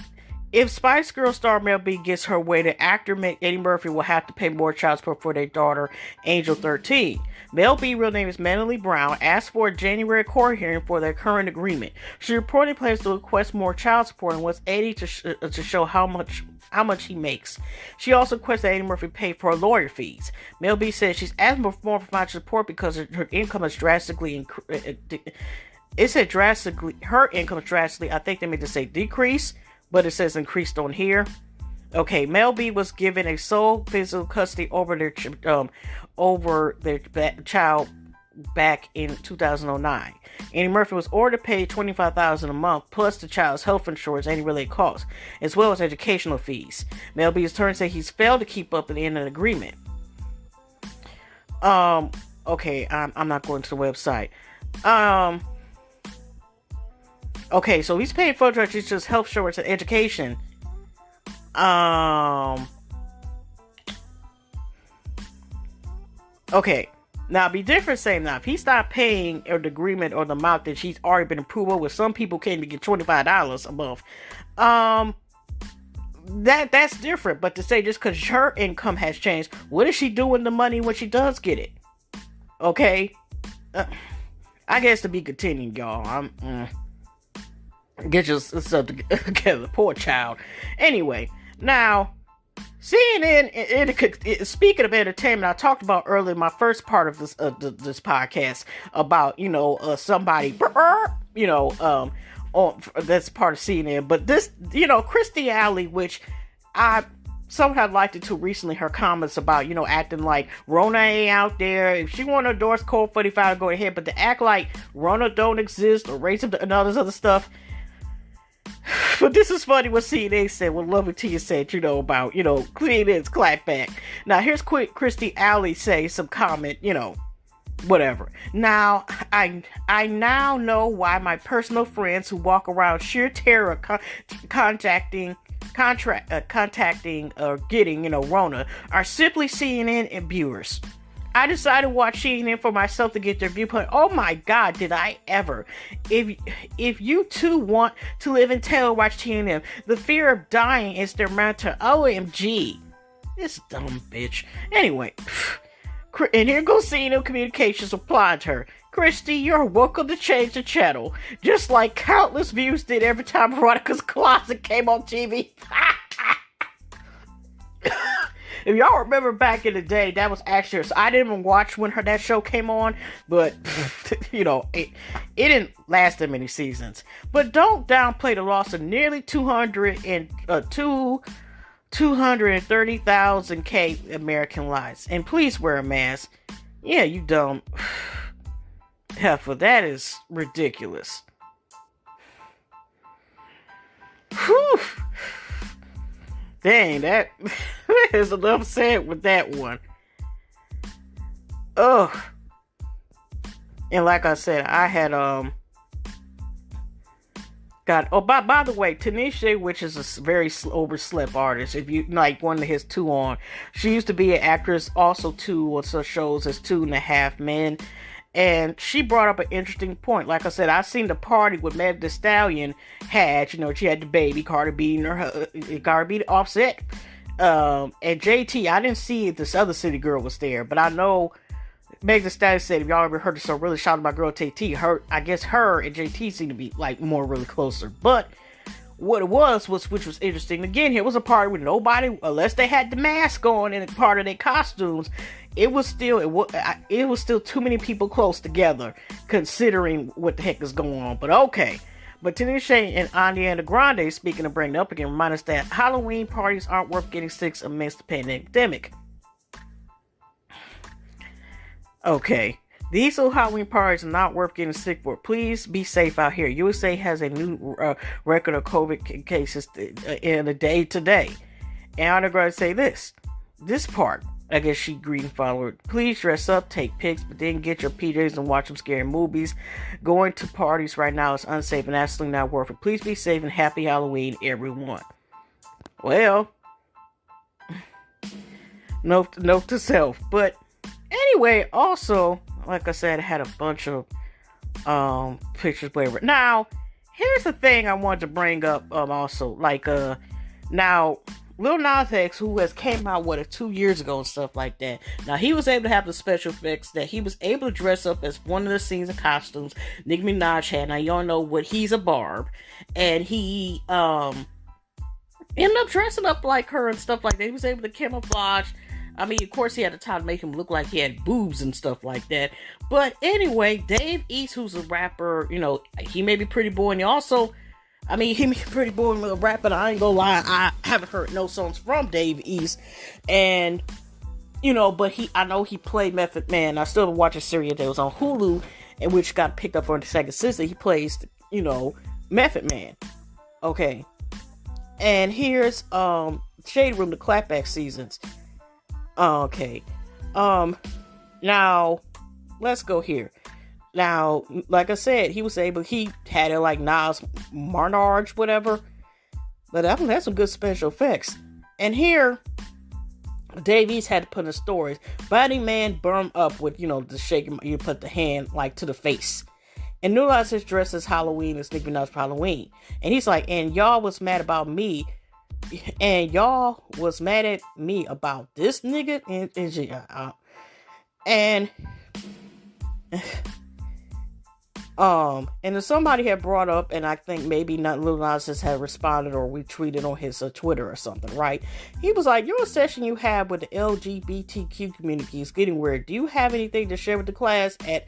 if Spice Girls star Mel B gets her way, the actor Eddie Murphy will have to pay more child support for their daughter, Angel 13. Mel B, real name is NeNe Brown, asked for a January court hearing for their current agreement. She reportedly plans to request more child support and wants Eddie to show how much he makes. She also requests that Eddie Murphy pay for her lawyer fees. Mel B says she's asking for more financial support because her income is drastically it said drastically, her income is drastically, I think they meant to say decrease, but it says increased on here. Okay, Mel B was given a sole physical custody over their child back in 2009. Eddie Murphy was ordered to pay $25,000 a month plus the child's health insurance and any related costs, as well as educational fees. Mel B's attorney said he's failed to keep up at the end of the agreement. Okay, I'm not going to the website. Okay, so he's paying for just health insurance and education. Okay, now it'd be different saying now if he's not paying the agreement or the amount that she's already been approved with, some people can't even get $25 a month. That's different. But to say just because her income has changed, what is she doing with the money when she does get it? Okay, I guess to be continuing, y'all. Get yourself together, poor child. Anyway, now CNN. Speaking of entertainment, I talked about earlier in my first part of this podcast about somebody that's part of CNN. But this Christy Alley, which I somehow liked it too recently, her comments about acting like Rona ain't out there. If she want to endorse Colt 45, go ahead, but to act like Rona don't exist or racism and all this other stuff. But this is funny what CNN said, what Lovely Tia said, about, CNN's clapback. Now, here's Christy Alley say some comment, whatever. Now, I now know why my personal friends who walk around sheer terror contacting or getting, Rona are simply CNN imbuers. I decided to watch CNN for myself to get their viewpoint. Oh my God, did I ever. If you too want to live in terror, watch CNN. The fear of dying is their mantra. OMG. This dumb bitch. Anyway, and here goes CNN Communications replying to her. Christy, you're welcome to change the channel. Just like countless views did every time Veronica's Closet came on TV. If y'all remember back in the day, that was actually, so I didn't even watch when that show came on, but, it didn't last that many seasons. But don't downplay the loss of nearly 230,000 American lives. And please wear a mask. Yeah, you don't. Heifer, that is ridiculous. Whew. Dang, that is enough said with that one. Ugh. And like I said, I had by the way, Tanisha, which is a very overslept artist. If you like one of his Two on, she used to be an actress, also too on such shows as 2.5 Men. And she brought up an interesting point. Like I said, I seen the party with Meg Thee Stallion had. She had the baby, Cardi B, and Offset, and JT. I didn't see if this other city girl was there, but I know Meg Thee Stallion said, if y'all ever heard this, so really shout out my girl JT. I guess her and JT seem to be like more really closer. But what it was which was interesting. Again, here was a party with nobody, unless they had the mask on and part of their costumes. It was still too many people close together, considering what the heck is going on. But okay. But Tanisha and Ariana Grande, speaking of bringing it up again, remind us that Halloween parties aren't worth getting sick amidst the pandemic. Okay. These little Halloween parties are not worth getting sick for. Please be safe out here. USA has a new record of COVID cases in a day today. And I'm going to say this part. I guess she greeting followers. Please dress up, take pics, but then get your PJs and watch some scary movies. Going to parties right now is unsafe and absolutely not worth it. Please be safe and happy Halloween, everyone. Well, note to self. But anyway, also, like I said, I had a bunch of pictures, whatever. Now, here's the thing I wanted to bring up. Also, like now, Lil Nas X, who has came out 2 years ago and stuff like that. Now he was able to have the special effects that he was able to dress up as one of the scenes and costumes Nicki Minaj had. Now y'all know what he's a barb, and he ended up dressing up like her and stuff like that. He was able to camouflage. I mean, of course, he had the time to make him look like he had boobs and stuff like that. But anyway, Dave East, who's a rapper, you know, he may be pretty boring. He also, I mean, he may be pretty boring with a rapper. I ain't gonna lie, I haven't heard no songs from Dave East. And, you know, but I know he played Method Man. I still watch a series that was on Hulu, and which got picked up for the second season. He plays, you know, Method Man. Okay. And here's Shade Room, the clapback seasons. Okay. Now let's go here. Now, like I said, he had it like Nas Marnarge, whatever. But that's some good special effects. And here, Davies had to put in the stories. Body man burned up with, you know, the shaking, you put the hand like to the face. And New Lights is dressed as Halloween and Nicki Minaj for Halloween. And he's like, and y'all was mad about me. And y'all was mad at me about this nigga. And then somebody had brought up, and I think maybe not Lil Nas X had responded or retweeted on his Twitter or something, right? He was like, your session you have with the LGBTQ community is getting weird. Do you have anything to share with the class at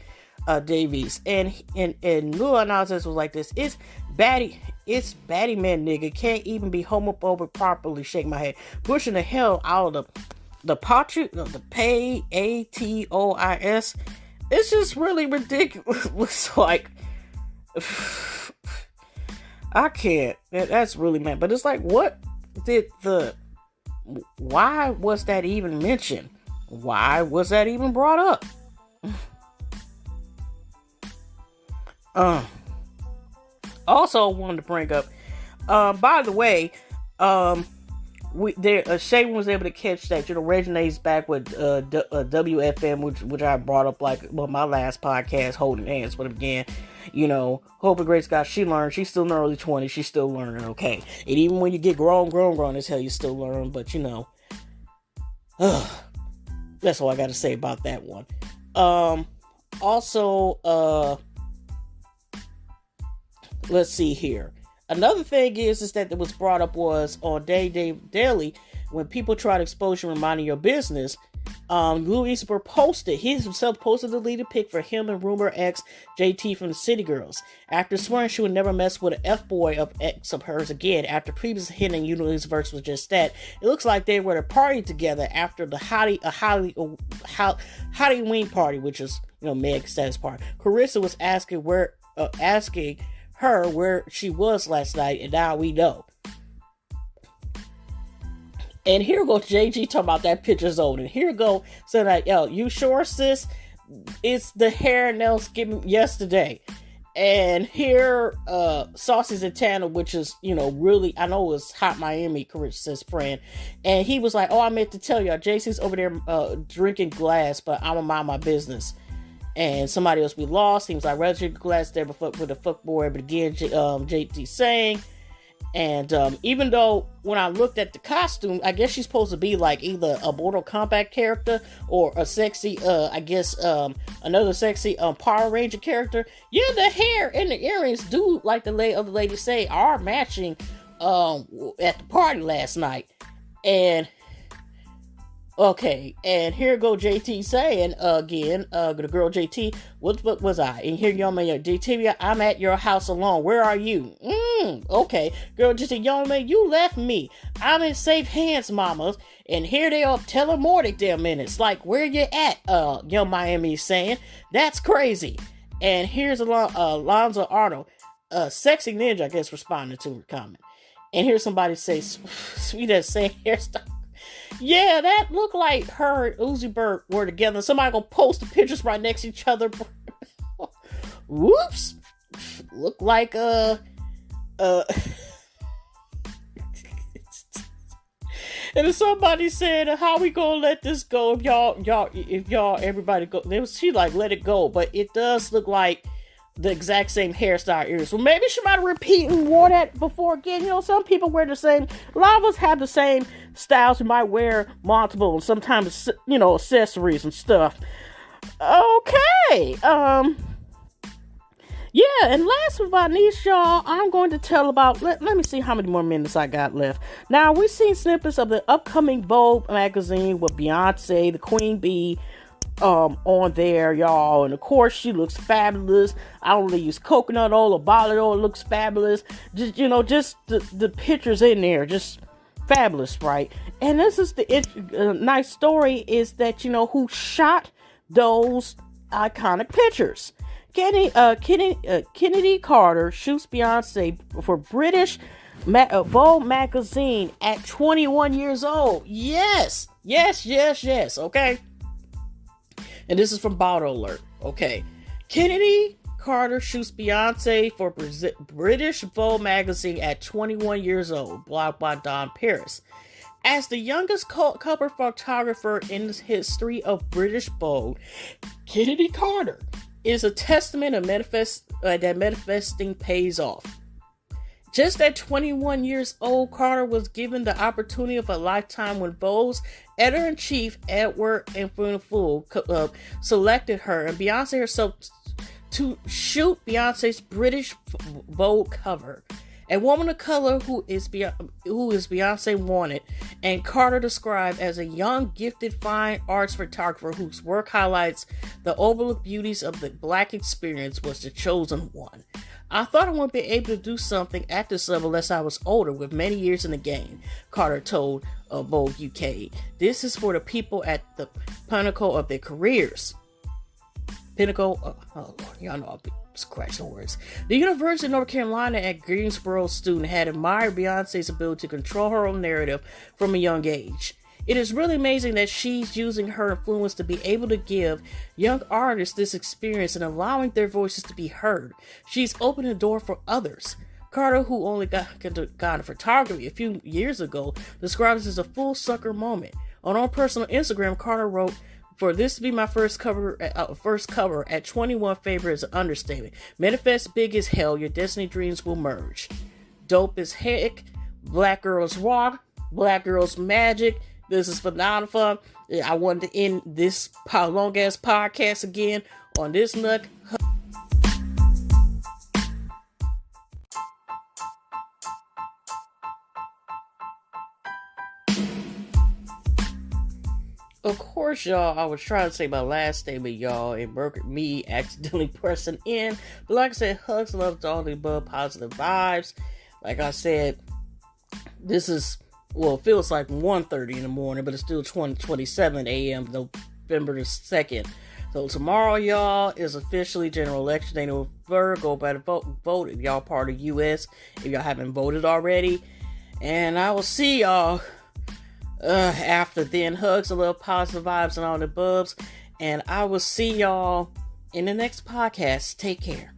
Davies? And Lil Nas X was like this, it's baddie man nigga, can't even be homophobic properly, shake my head, pushing the hell out of the pay ATOIS. It's just really ridiculous. Like, I can't. That's really mad. But it's like, why was that even mentioned? Why was that even brought up? Also wanted to bring up, by the way, Shay was able to catch that, you know, Reggie's back with WFM, which I brought up my last podcast, holding hands with him again. You know, hope and grace God, she learned. She's still in her early 20s. She's still learning, okay? And even when you get grown as hell, you still learn. But, you know, that's all I got to say about that one. Also, let's see here. Another thing is that was brought up was on Day Daily, when people try to expose you and mind your business, Lil Uzi Vert posted the deleted pic for him and rumor ex JT from the City Girls. After swearing she would never mess with an F-boy of ex of hers again, after previously hinting Lil Uzi Vert was just that, it looks like they were at a party together after the Halloween party, which is, you know, Meg's status party. Carissa was asking her where she was last night, and now we know. And here goes JG talking about that picture's old. And here go saying like, yo, you sure, sis? It's the hair and nails given yesterday. And here, Saucy's in Tana, which is, you know, really, I know it was Hot Miami, Carissa's friend. And he was like, oh, I meant to tell y'all, JC's over there drinking glass, but I'm gonna mind my business. And somebody else we lost. He was like, rather drink glass there with a fuck boy. But again, JT sang. And even though when I looked at the costume, I guess she's supposed to be like either a Mortal Kombat character or a sexy, another sexy Power Ranger character. Yeah, the hair and the earrings do, like the other ladies say, are matching at the party last night. And okay, and here go JT saying again, the girl JT, what was I? And here young man, JT, I'm at your house alone. Where are you? Okay, girl JT, young man, you left me. I'm in safe hands, mamas. And here they are telling more than damn minutes. Like, where you at? Young Miami is saying, that's crazy. And here's Alonzo Arnold, sexy ninja, I guess, responding to her comment. And here's somebody say, sweet as same hairstyle. Yeah, that looked like her and Uzi Vert were together. Somebody gonna post the pictures right next to each other. Whoops. Look like and if somebody said, "How we gonna let this go? If y'all, everybody go," she like, "Let it go," but it does look like the exact same hairstyle ears. So maybe she might repeat and wore that before again. You know, some people wear the same. A lot of us have the same styles. You might wear multiple, and sometimes, you know, accessories and stuff. Okay. Yeah, and last but not least, y'all, I'm going to tell about, let me see how many more minutes I got left. Now, we've seen snippets of the upcoming Vogue magazine with Beyonce, the Queen Bee, on there, y'all. And of course, she looks fabulous. I don't really use coconut oil or bottled oil. It looks fabulous. Just, you know, just the pictures in there, just fabulous, right? And this is the nice story is that, you know, who shot those iconic pictures. Kennedy Carter shoots Beyonce for British Vogue magazine at 21 years old. Yes. Okay. And this is from Bottle Alert. Okay. Kennedy Carter shoots Beyonce for British Vogue magazine at 21 years old. Blogged by Don Paris. As the youngest cover photographer in the history of British Vogue, Kennedy Carter is a testament of that manifesting pays off. Just at 21 years old, Carter was given the opportunity of a lifetime when Vogue's editor-in-chief, Edward Fool, selected her and Beyonce herself to shoot Beyonce's British Vogue cover. A woman of color who is Beyonce wanted, and Carter described as a young, gifted, fine arts photographer whose work highlights the overlooked beauties of the Black experience, was the chosen one. I thought I wouldn't be able to do something at this level unless I was older, with many years in the game, Carter told Vogue UK. This is for the people at the pinnacle of their careers. Pinnacle, oh Lord, y'all know I'll be scratching words. The University of North Carolina at Greensboro student had admired Beyonce's ability to control her own narrative from a young age. It is really amazing that she's using her influence to be able to give young artists this experience and allowing their voices to be heard. She's opened the door for others. Carter, who only got into photography a few years ago, describes it as a full sucker moment. On her personal Instagram, Carter wrote, "For this to be my first cover at 21 favorite is an understatement. Manifest big as hell. Your destiny dreams will merge. Dope as heck. Black girls rock. Black girls magic. This is phenomenal. I wanted to end this long ass podcast again on this note. Of course, y'all, I was trying to say my last statement, y'all, and me accidentally pressing in. But like I said, hugs, love to all the above, positive vibes. Like I said, this is, well, it feels like 1:30 in the morning, but it's still 27 a.m. November the 2nd. So tomorrow, y'all, is officially general election day. November. Go by the vote if y'all part of U.S. if y'all haven't voted already. And I will see y'all after then. Hugs, a little positive vibes and all the bubs. And I will see y'all in the next podcast. Take care.